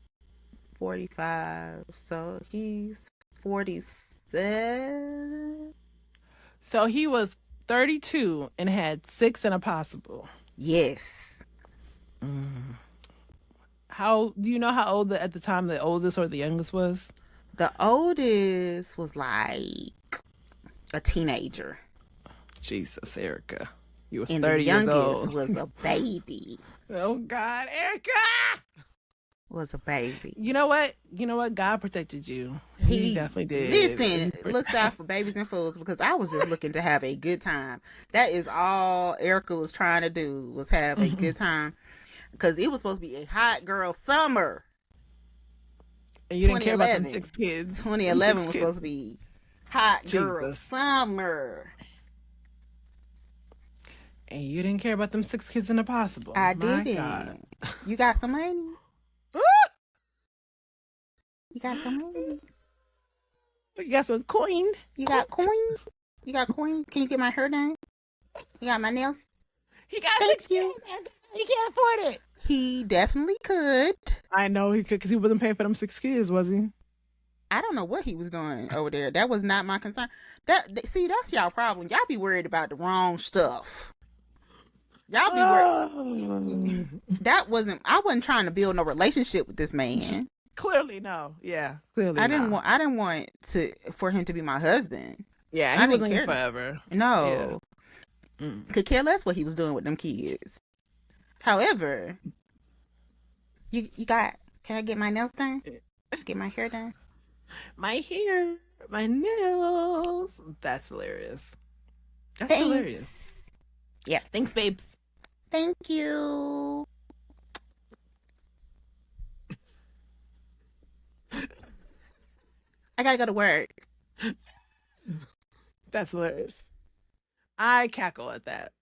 45, so he's 47. So he was 32 and had 6 and a possible. Yes. How do you know how old at the time the oldest or the youngest was? The oldest was like a teenager. Jesus, Erica. You was And the 30 years youngest old. was a baby. Oh, God, Erica! Was a baby. You know what? God protected you. He definitely did. Listen, looks out for babies and fools, because I was just looking to have a good time. That is all Erica was trying to do, was have a good time. Because it was supposed to be a hot girl summer. And you didn't care about them 6 kids. 2011 was supposed to be hot girl Jesus. summer. And you didn't care about them 6 kids in the possible. I didn't. God. You got some money? You got some money? You got some coin? You got coin? You got coin? Can you get my hair done? You got my nails? He got 6 kids. He can't afford it. He definitely could. I know he could, because he wasn't paying for them 6 kids, was he? I don't know what he was doing over there. That was not my concern. See, that's y'all problem. Y'all be worried about the wrong stuff. Y'all be worried. I wasn't trying to build no relationship with this man. Clearly, no. Yeah, clearly. I didn't want for him to be my husband. Yeah, he wasn't here forever. No. Yeah. Could care less what he was doing with them kids. However, you got, can I get my nails done? Get my hair done? My hair, my nails. That's hilarious. That's Thanks. Hilarious. Yeah. Thanks, babes. Thank you. I gotta go to work. That's hilarious. I cackle at that.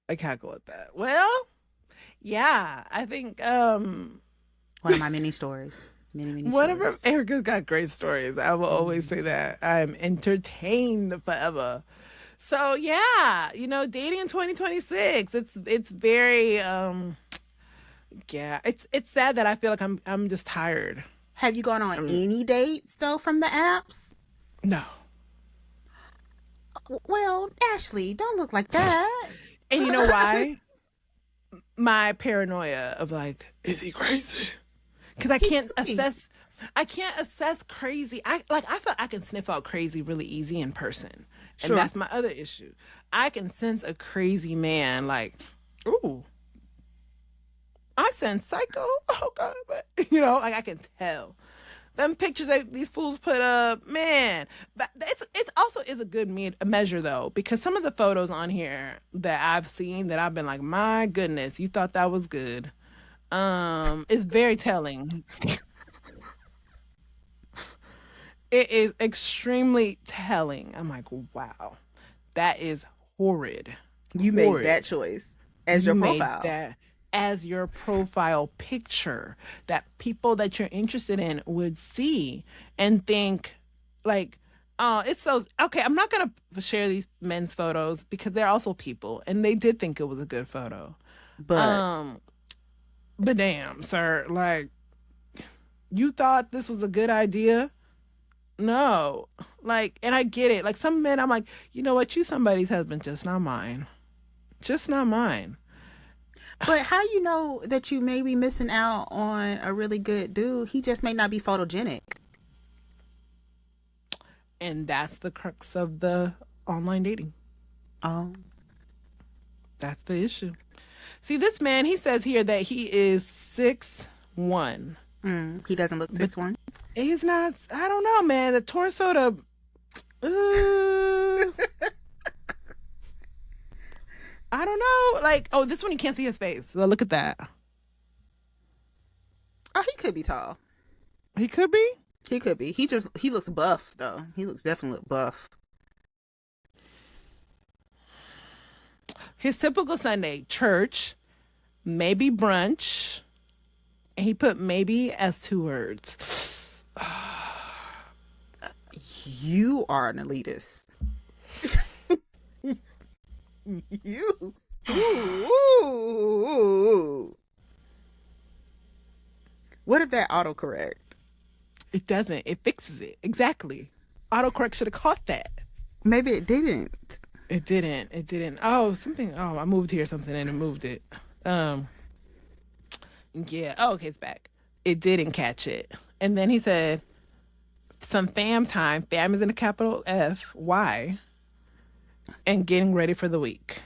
Well, yeah, I think one of my many stories. Many stories. Erica's got great stories. I will always say that. I'm entertained forever. So yeah, dating in 2026. It's very yeah. It's sad that I feel like I'm just tired. Have you gone on any dates though from the apps? No. Well, Ashley, don't look like that. And you know why? My paranoia of like, is he crazy? Because I can't assess crazy. I feel I can sniff out crazy really easy in person. And that's my other issue. I can sense a crazy man like, ooh, I sense psycho. Oh God, but I can tell. Them pictures that these fools put up, man. But it's also is a good measure though, because some of the photos on here that I've seen that I've been like, my goodness, you thought that was good. It's very telling. It is extremely telling. I'm like, wow, that is horrid. You made that choice as your profile. Made that as your profile picture that people that you're interested in would see and think like, oh, it's so okay. I'm not gonna share these men's photos because they're also people and they did think it was a good photo. But damn, sir, like, you thought this was a good idea? No. Like, and I get it. Like, some men, I'm like, you know what? You somebody's husband, just not mine. Just not mine. But how you know that you may be missing out on a really good dude? He just may not be photogenic. And that's the crux of the online dating. Oh. That's the issue. See, this man, he says here that he is 6'1". He doesn't look 6'1". He's not. I don't know, man. The torso I don't know. Like, oh, this one you can't see his face. So look at that. Oh, he could be tall. He could be? He could be. He looks buff, though. He looks definitely buff. His typical Sunday, church, maybe brunch, and he put maybe as 2 words. You are an elitist. You. Ooh. What if that autocorrect? It doesn't. It fixes it. Exactly. Autocorrect should have caught that. Maybe it didn't. It didn't. Oh, something. Oh, I moved here something and it moved it. Yeah. Oh, okay, it's back. It didn't catch it. And then he said, some fam time. Fam is in a capital F. Y. And getting ready for the week.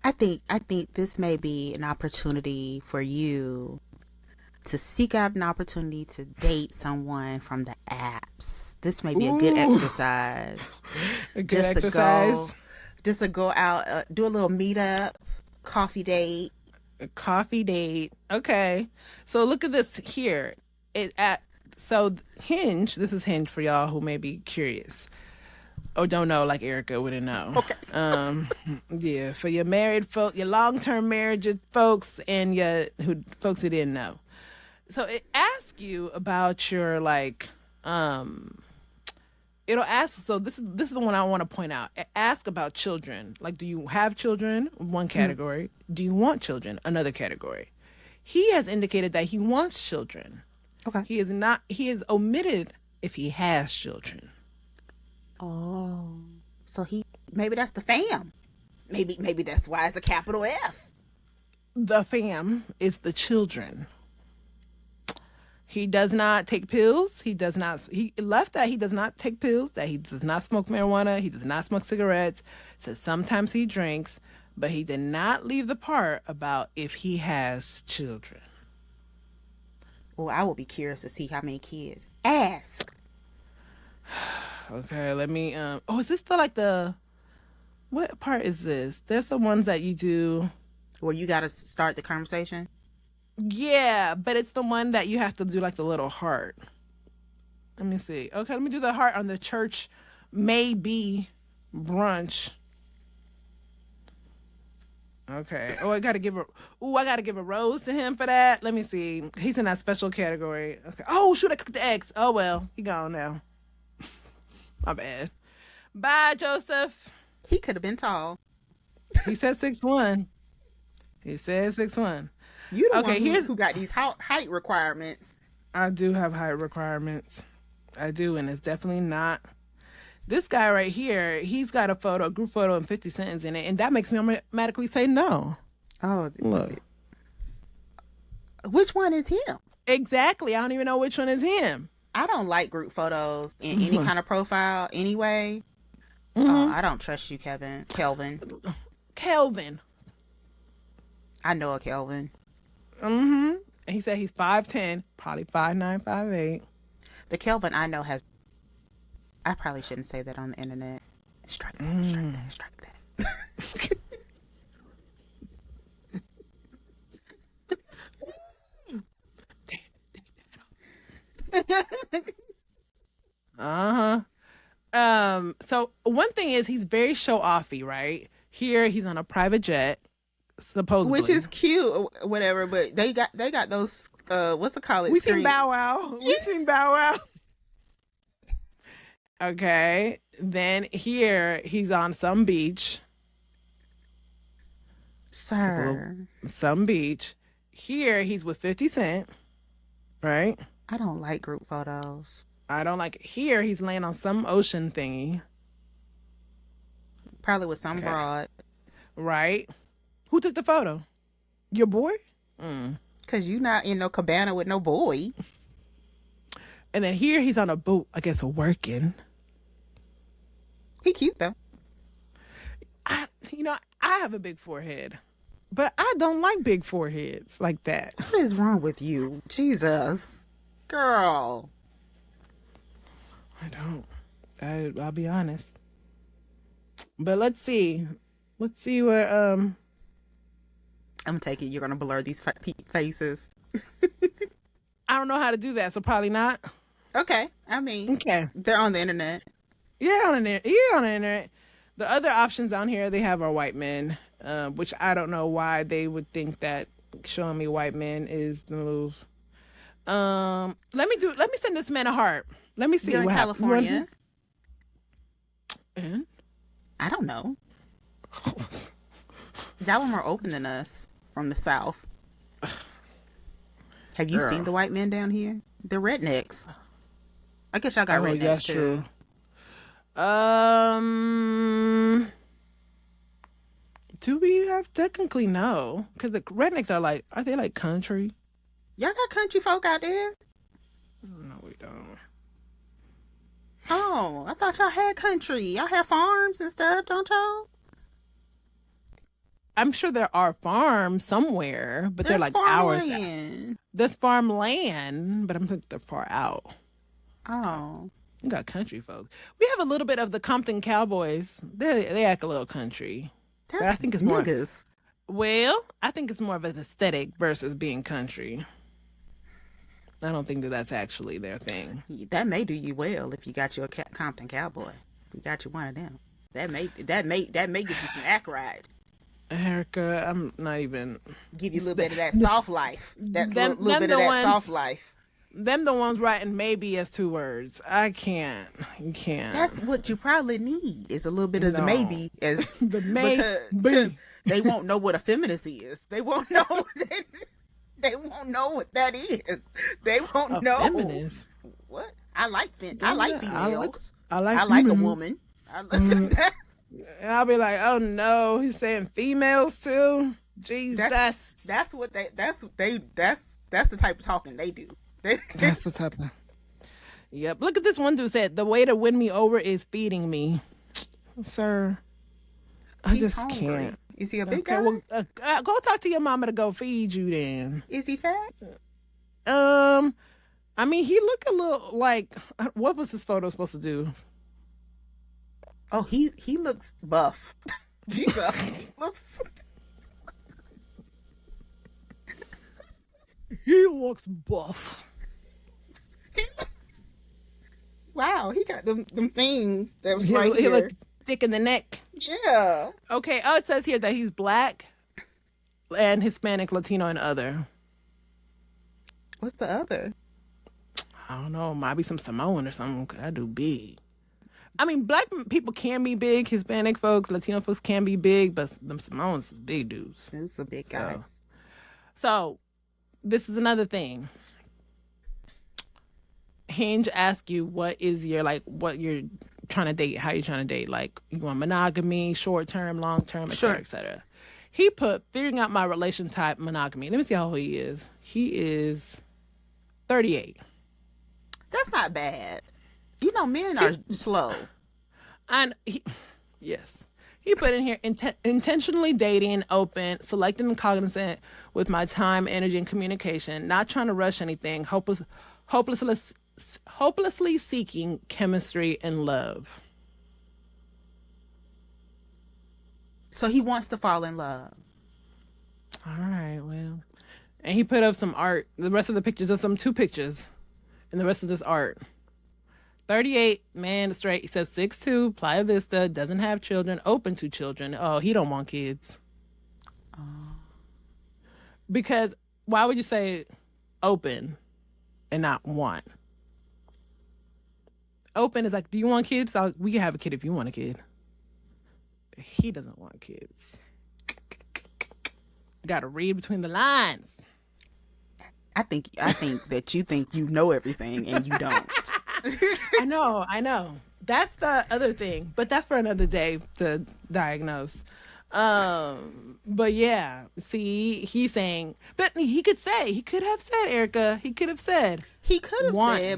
I think this may be an opportunity for you to seek out an opportunity to date someone from the apps. This may be a good Ooh, exercise. a good Just to exercise. go, just to go out, do a little meetup, coffee date. A coffee date. Okay. So look at this here. It at so Hinge. This is Hinge for y'all who may be curious or don't know, like Erica wouldn't know. Okay. Yeah, for your married folk, your long-term marriage folks, and your folks who didn't know. So it asks you about your like it'll ask, so this is the one I want to point out. It asks about children. Like, do you have children? One category. Do you want children? Another category. He has indicated that he wants children. Okay. He is omitted if he has children. Oh, so maybe that's the fam. Maybe that's why it's a capital F. The fam is the children. He does not take pills. He left that he does not take pills, that he does not smoke marijuana, he does not smoke cigarettes. Says sometimes he drinks, but he did not leave the part about if he has children. Well, I will be curious to see how many kids. Ask. Okay, let me is this what part is this? There's the ones that you do. Well, you got to start the conversation. Yeah, but it's the one that you have to do like the little heart. Let me see. Okay, let me do the heart on the church maybe brunch. Okay. I gotta give a rose to him for that. Let me see. He's in that special category. Okay. Oh shoot, I cooked the eggs. Oh well, he gone now. My bad. Bye, Joseph. He could have been tall. He said 6'1". He said 6'1". You the one who got these height requirements. I do have height requirements. I do, and it's definitely not. This guy right here, he's got a group photo, and 50 Cent in it, and that makes me automatically say no. Oh, look. Which one is him? Exactly. I don't even know which one is him. I don't like group photos in any kind of profile anyway. I don't trust you, Kelvin. I know a Kelvin. And he said he's 5'10", probably 5'9", 5'8". The Kelvin I know has. I probably shouldn't say that on the internet. Strike that. Strike that. So one thing is he's very show offy, right? Here he's on a private jet. Supposedly. Which is cute or whatever, but they got those what's it called? We seen Bow Wow. Yes. We seen Bow Wow. Okay. Then here he's on some beach. Sir. Some beach. Here he's with 50 Cent. Right? I don't like group photos. I don't like it. Here he's laying on some ocean thingy. Probably with some broad. Right? Who took the photo? Your boy? Cause you not in no cabana with no boy. And then here he's on a boat, I guess, working. He cute though. I have a big forehead, but I don't like big foreheads like that. What is wrong with you? Jesus, girl. I don't. I'll be honest. But let's see. Let's see where I'm gonna take it. You're gonna blur these faces. I don't know how to do that, so probably not. Okay. I mean, they're on the internet. Yeah, on the internet. The other options on here they have are white men, which I don't know why they would think that showing me white men is the move. Let me send this man a heart. Let me see. You're in California. And I don't know. Y'all are more open than us from the South. Have you seen the white men down here? They're rednecks. I guess y'all got rednecks that's too. True. Do we have technically no? Because the rednecks are they like country? Y'all got country folk out there? No, we don't. Oh, I thought y'all had country. Y'all have farms and stuff, don't y'all? I'm sure there are farms somewhere, but they're like hours. There's farmland, but I'm think they're far out. Oh. We got country folks. We have a little bit of the Compton Cowboys. They act a little country. That's, but I think it's more niggas. Well, I think it's more of an aesthetic versus being country. I don't think that that's actually their thing. That may do you well if you got your Compton Cowboy. You got you one of them. That may get you some Ackroyd. Erica, I'm not even give you a little bit of that soft life. That's a little bit of that soft life. Them the ones writing maybe as 2 words. I can't. You can't. That's what you probably need is a little bit of the maybe as the maybe. They won't know what a feminist is. They won't know. They won't know what that is. They won't know. Feminist. What? I like females. I like a woman. And I'll be like, oh no, he's saying females too. Jesus. That's the type of talking they do. That's what's happening. Yep. Look at this one dude said, the way to win me over is feeding me. Sir, I just hungry. Can't. Is he a big guy? Well, go talk to your mama to go feed you then. Is he fat? I mean, he look a little like, what was this photo supposed to do? Oh, he looks buff. Jesus. He looks buff. Wow, he got them things that was he here. Looked thick in the neck. Yeah. Okay. Oh, it says here that he's black and Hispanic, Latino, and other. What's the other? I don't know. Might be some Samoan or something. Cause I do big. I mean, black people can be big. Hispanic folks, Latino folks can be big, but them Samoans is big dudes. It's a big guys. So this is another thing. Hinge asks you what you're trying to date, how you're trying to date. Like, you want monogamy, short term, long term, et cetera, et cetera. He put figuring out my relation type, monogamy. Let me see how old he is. He is 38. That's not bad. You know, men are slow. And yes. He put in here, intentionally dating, open, selecting and cognizant with my time, energy, and communication, not trying to rush anything, hopelessly seeking chemistry and love. So he wants to fall in love. All right, well. And he put up some art. The rest of the pictures are 2 pictures. And the rest of this art. 38, man, straight. He says 6'2", Playa Vista, doesn't have children, open to children. Oh, he don't want kids. Because why would you say open and not want? Open is like, do you want kids? We can have a kid if you want a kid. He doesn't want kids. Got to read between the lines. I think that you think you know everything and you don't. I know. That's the other thing, but that's for another day to diagnose. But yeah, see, he's saying, but he could have said, Erica, he could have said,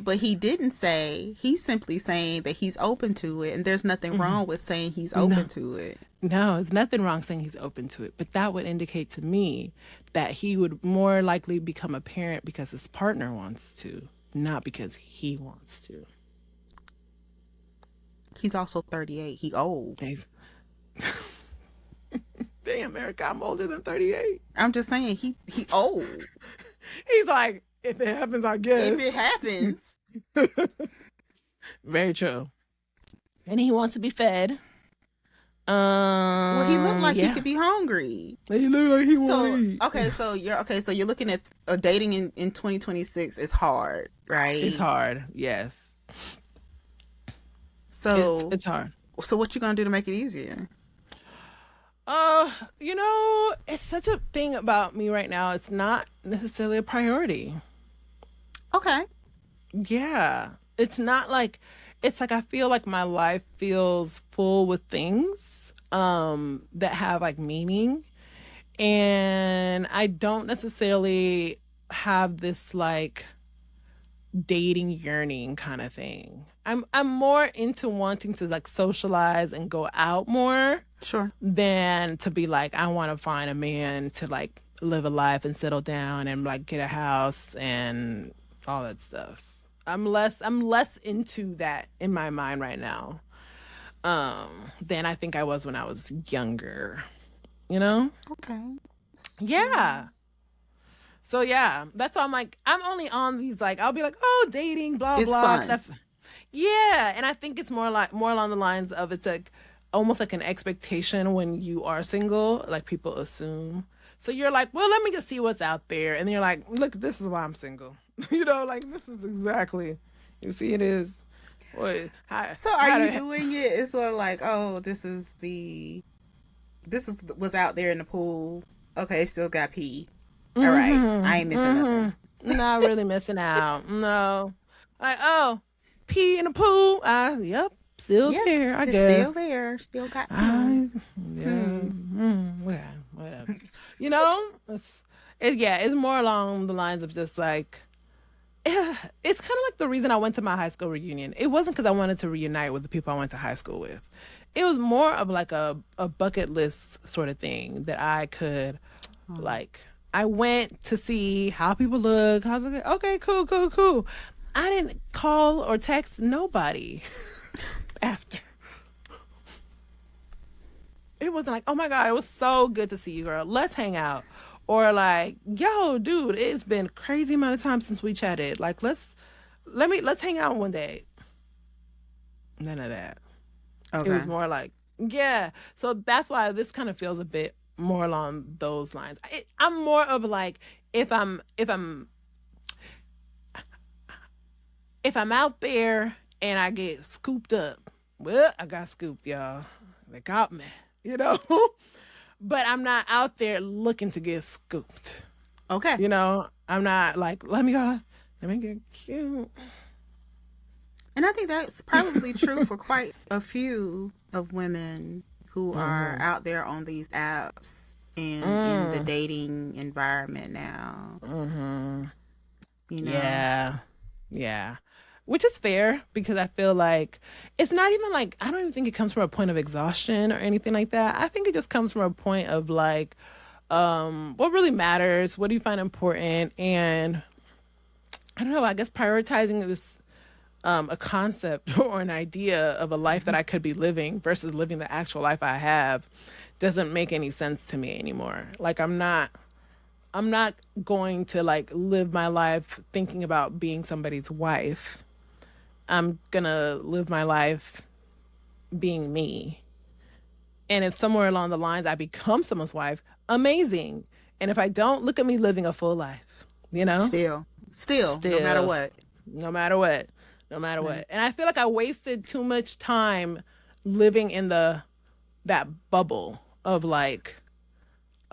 but he didn't say. He's simply saying that he's open to it, and there's nothing wrong with saying he's open to it. No, there's nothing wrong saying he's open to it, but that would indicate to me that he would more likely become a parent because his partner wants to, not because he wants to. He's also 38. He old. Damn, Erica, I'm older than 38. I'm just saying, he old. He's like, if it happens, I guess. If it happens. Very true. And he wants to be fed. Well, he looked like he could be hungry. He looked like he wanted to eat. So you're looking at dating in 2026 is hard, right? It's hard, yes. So it's hard. So what you gonna do to make it easier? It's such a thing about me right now. It's not necessarily a priority. Okay. Yeah. It's not like, it's like I feel like my life feels full with things that have like meaning. And I don't necessarily have this like dating yearning kind of thing. I'm more into wanting to like socialize and go out more. Sure. than to be like, I want to find a man to like live a life and settle down and like get a house and all that stuff. I'm less into that in my mind right now than I think I was when I was younger. You know? Okay. Yeah. So yeah, that's why I'm like, I'm only on these like, I'll be like, oh, dating, blah It's blah fun. stuff. Yeah, and I think it's more along the lines of it's like almost like an expectation when you are single, like people assume. So you're like, well, let me just see what's out there, and then you're like, look, this is why I'm single. You know, like this is exactly. You see, it is. What? So are you doing it? It's sort of like, oh, this is what's out there in the pool. Okay, still got pee. All right, I ain't missing nothing. Not really missing out. No. Like, oh, pee in the pool. Yep, still there, I guess. Still there. Still got pee. Whatever. You know? It's more along the lines of just like, it's kind of like the reason I went to my high school reunion. It wasn't because I wanted to reunite with the people I went to high school with. It was more of like a bucket list sort of thing that I could like. I went to see how people look. I was like, okay, cool. I didn't call or text nobody after. It wasn't like, oh my God, it was so good to see you, girl. Let's hang out. Or like, yo, dude, it's been crazy amount of time since we chatted. Like, let's hang out one day. None of that. Okay. It was more like, yeah. So that's why this kind of feels a bit more along those lines. I'm more of like, if I'm out there and I get scooped up, well, I got scooped, y'all. They got me, you know. But I'm not out there looking to get scooped. Okay. You know, I'm not like, let me get cute. And I think that's probably true for quite a few of women who are out there on these apps and in the dating environment now. You know? Yeah. Which is fair because I feel like it's not even like, I don't even think it comes from a point of exhaustion or anything like that. I think it just comes from a point of like, what really matters? What do you find important? And I don't know, I guess prioritizing this, a concept or an idea of a life that I could be living versus living the actual life I have doesn't make any sense to me anymore. Like I'm not going to like live my life thinking about being somebody's wife. I'm gonna live my life being me. And if somewhere along the lines I become someone's wife, amazing. And if I don't, look at me living a full life, you know? Still, no matter what. No matter what. And I feel like I wasted too much time living in that bubble of like,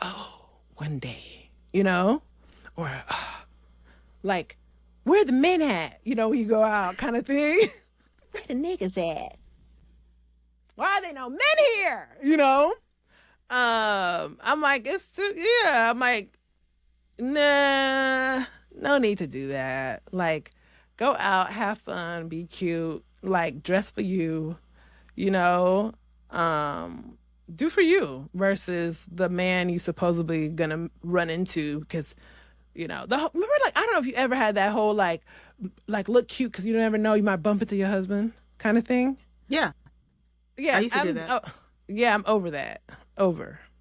oh, one day, you know? Or like, where the men at? You know, when you go out kind of thing. Where the niggas at? Why are there no men here? You know? I'm like, I'm like, nah, no need to do that. Like, go out, have fun, be cute, like dress for you, you know, do for you versus the man you supposedly gonna run into because, you know, remember like, I don't know if you ever had that whole like look cute because you never know, you might bump into your husband kind of thing. Yeah. Yeah. I used to do that. I'm over that. I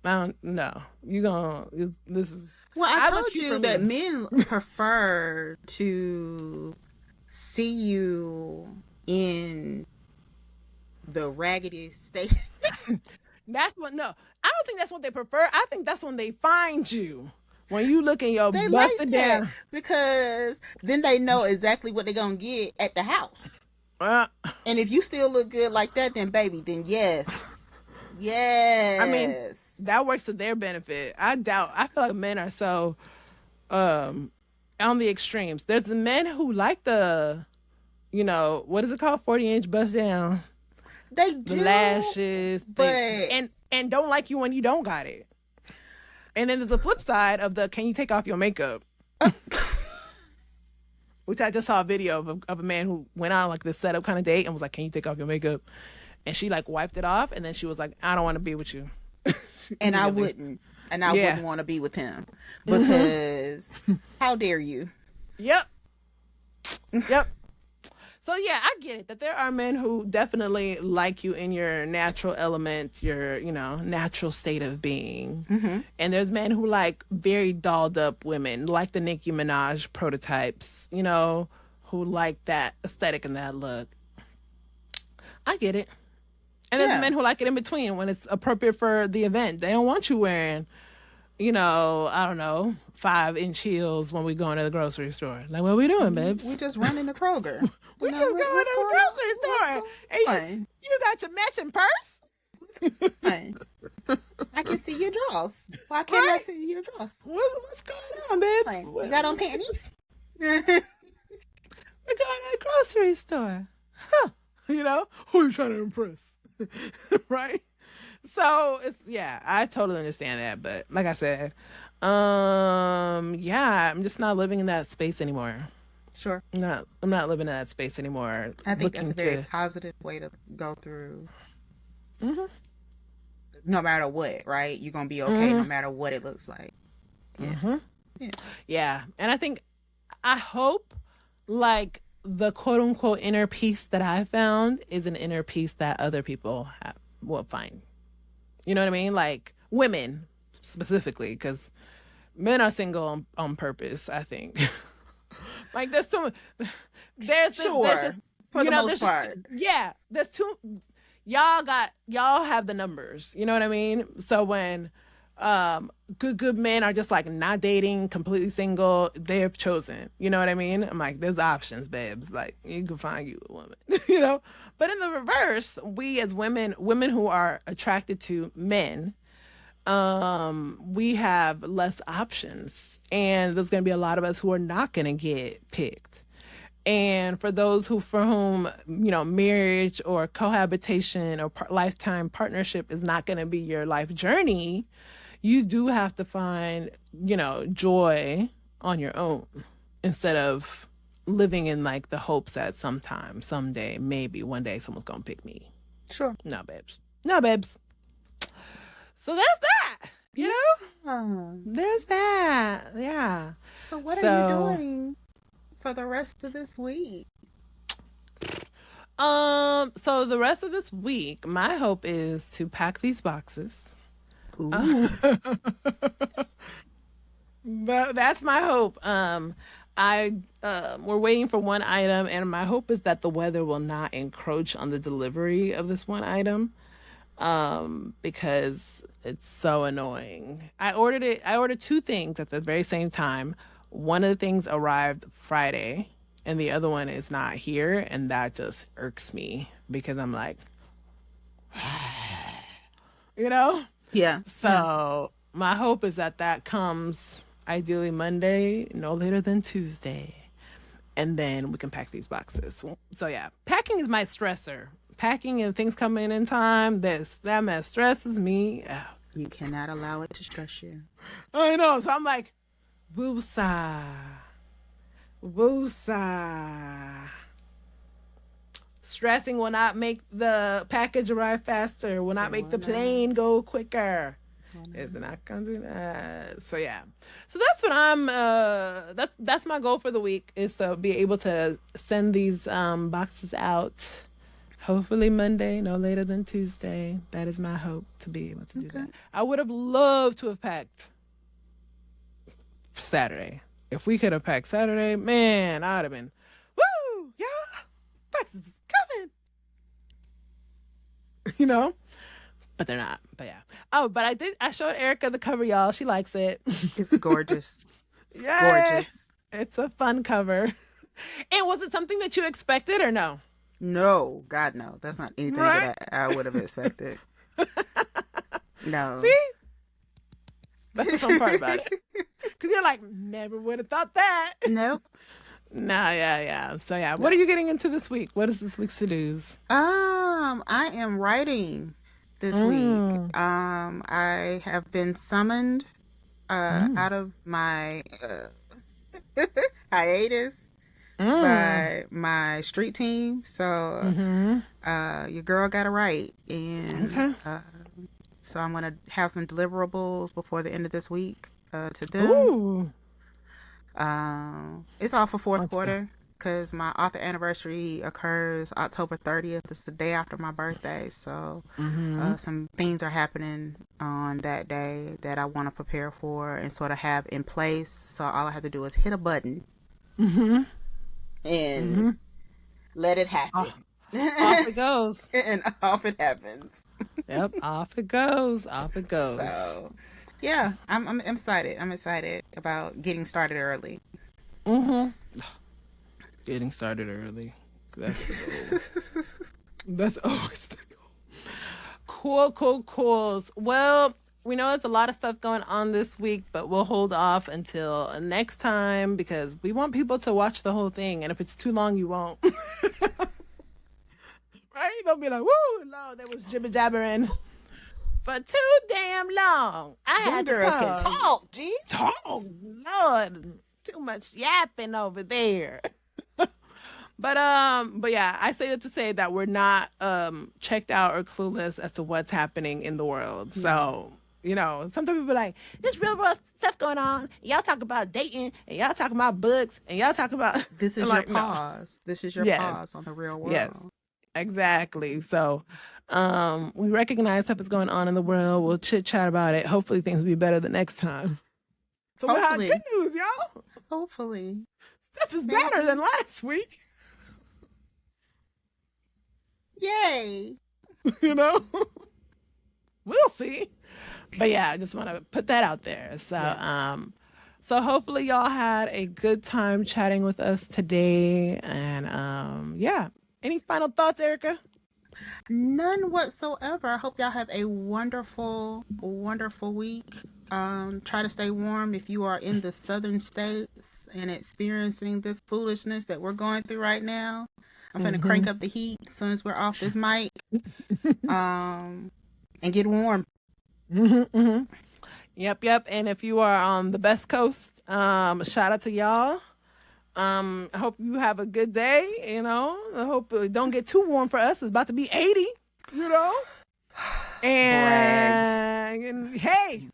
don't know. This is. Well, I told you that men prefer to see you in the raggedy state. I don't think that's what they prefer. I think that's when they find you. When you look in your busted down. Because then they know exactly what they're going to get at the house. And if you still look good like that, then baby, then yes. Yes. I mean, that works to their benefit. I feel like men are so on the extremes. There's the men who like the, you know, what is it called? 40-inch bust down. They do. The lashes. But and don't like you when you don't got it. And then there's the flip side of the, can you take off your makeup? Which I just saw a video of a man who went on like this setup kind of date and was like, can you take off your makeup? And she like wiped it off, and then she was like, I don't want to be with you. And I wouldn't. And I wouldn't want to be with him because how dare you? Yep. Yep. So yeah, I get it that there are men who definitely like you in your natural element, your, natural state of being. Mm-hmm. And there's men who like very dolled up women, like the Nicki Minaj prototypes, who like that aesthetic and that look. I get it. And there's men who like it in between when it's appropriate for the event. They don't want you wearing, I don't know, 5-inch heels when we go into the grocery store. Like, what are we doing, babes? We just running the Kroger. We just going to the grocery store. And you got your matching purse? I can see your drawers. Why can't I see your drawers? What's going on, babes? You got on panties? We're going to the grocery store. Huh. Who are you trying to impress? Right? So I totally understand that, but like I said, I'm just not living in that space anymore. Sure. I'm not living in that space anymore. I think that's a very positive way to go through. Mm-hmm. No matter what, right? You're gonna be okay no matter what it looks like. Yeah. Mm-hmm. Yeah. And I hope like the quote unquote inner peace that I found is an inner peace that other people will find. You know what I mean? Like women specifically, because men are single on purpose, I think. Like there's just for the most part. There's two. Y'all have the numbers. You know what I mean? So when good men are just like not dating, completely single, they've chosen. You know what I mean? I'm like, there's options, babes. Like you can find you a woman. But in the reverse, we as women who are attracted to men, we have less options, and there's going to be a lot of us who are not going to get picked. And for those for whom marriage or cohabitation or lifetime partnership is not going to be your life journey, you do have to find joy on your own instead of living in like the hopes that sometime, someday, maybe one day someone's going to pick me. Sure. No, babes. So there's that, There's that, yeah. So what are you doing for the rest of this week? So the rest of this week, my hope is to pack these boxes. Ooh. But that's my hope. We're waiting for one item, and my hope is that the weather will not encroach on the delivery of this one item. Because it's so annoying. I ordered 2 things at the very same time. One of the things arrived Friday and the other one is not here, and that just irks me because I'm like, Yeah. So my hope is that comes ideally Monday, no later than Tuesday, and then we can pack these boxes. So yeah, packing is my stressor. Packing and things coming in time, that mess stresses me out. You cannot allow it to stress you. I know. So I'm like, woosah. Stressing will not make the package arrive faster, will not make the plane go quicker. It's not gonna do that. So yeah. So that's what I'm that's my goal for the week, is to be able to send these boxes out. Hopefully Monday, no later than Tuesday. That is my hope, to be able to do that. I would have loved to have packed Saturday. If we could have packed Saturday, man, I would have been, woo, yeah, boxes is coming. But they're not. But yeah. Oh, but I showed Erica the cover, y'all. She likes it. It's gorgeous. It's gorgeous. It's a fun cover. And was it something that you expected or no? No, God, no. That's not anything that I would have expected. No. See? That's the fun part about it. Because you're like, never would have thought that. Nope. Nah, yeah. So yeah, what are you getting into this week? What is this week's to-dos? I am writing this week. I have been summoned out of my hiatus by my street team. So your girl got it right. And so I'm going to have some deliverables before the end of this week to them. Ooh. It's all for fourth quarter because my author anniversary occurs October 30th. It's the day after my birthday. So some things are happening on that day that I want to prepare for and sort of have in place. So all I have to do is hit a button and let it happen. Off it goes. And off it happens. Yep, off it goes. Off it goes. So, yeah, I'm excited. I'm excited about getting started early. Getting started early. That's always the goal. Cool. Well, we know it's a lot of stuff going on this week, but we'll hold off until next time because we want people to watch the whole thing. And if it's too long, you won't. Right? They'll be like, woo, no, that was jibber jabbering for too damn long. I had girls can talk, geez. Talk, Lord, too much yapping over there. But yeah, I say that to say that we're not checked out or clueless as to what's happening in the world. So, you know, sometimes people are like, there's real world stuff going on. Y'all talk about dating and y'all talk about books and y'all talk about this is your pause. No. This is your pause on the real world. Yes. Exactly. So we recognize stuff is going on in the world. We'll chit chat about it. Hopefully things will be better the next time. So we have good news, y'all. Hopefully. Stuff is better than last week. Yay. You know? We'll see. But yeah, I just want to put that out there. So so hopefully y'all had a good time chatting with us today. And yeah. Any final thoughts, Erica? None whatsoever. I hope y'all have a wonderful, wonderful week. Try to stay warm if you are in the southern states and experiencing this foolishness that we're going through right now. I'm going to crank up the heat as soon as we're off this mic and get warm. Yep. And if you are on the Best Coast, shout out to y'all. I hope you have a good day, you know. I hope it don't get too warm for us. It's about to be 80, you know. And hey,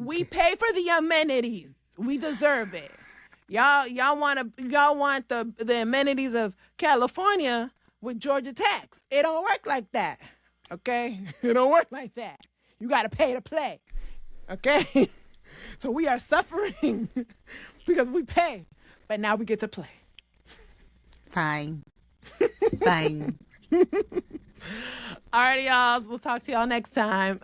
we pay for the amenities. We deserve it. Y'all want the amenities of California with Georgia tax. It don't work like that. Okay? It don't work like that. You got to pay to play. Okay? So we are suffering because we pay. But now we get to play. Fine. Alrighty, y'all. We'll talk to y'all next time.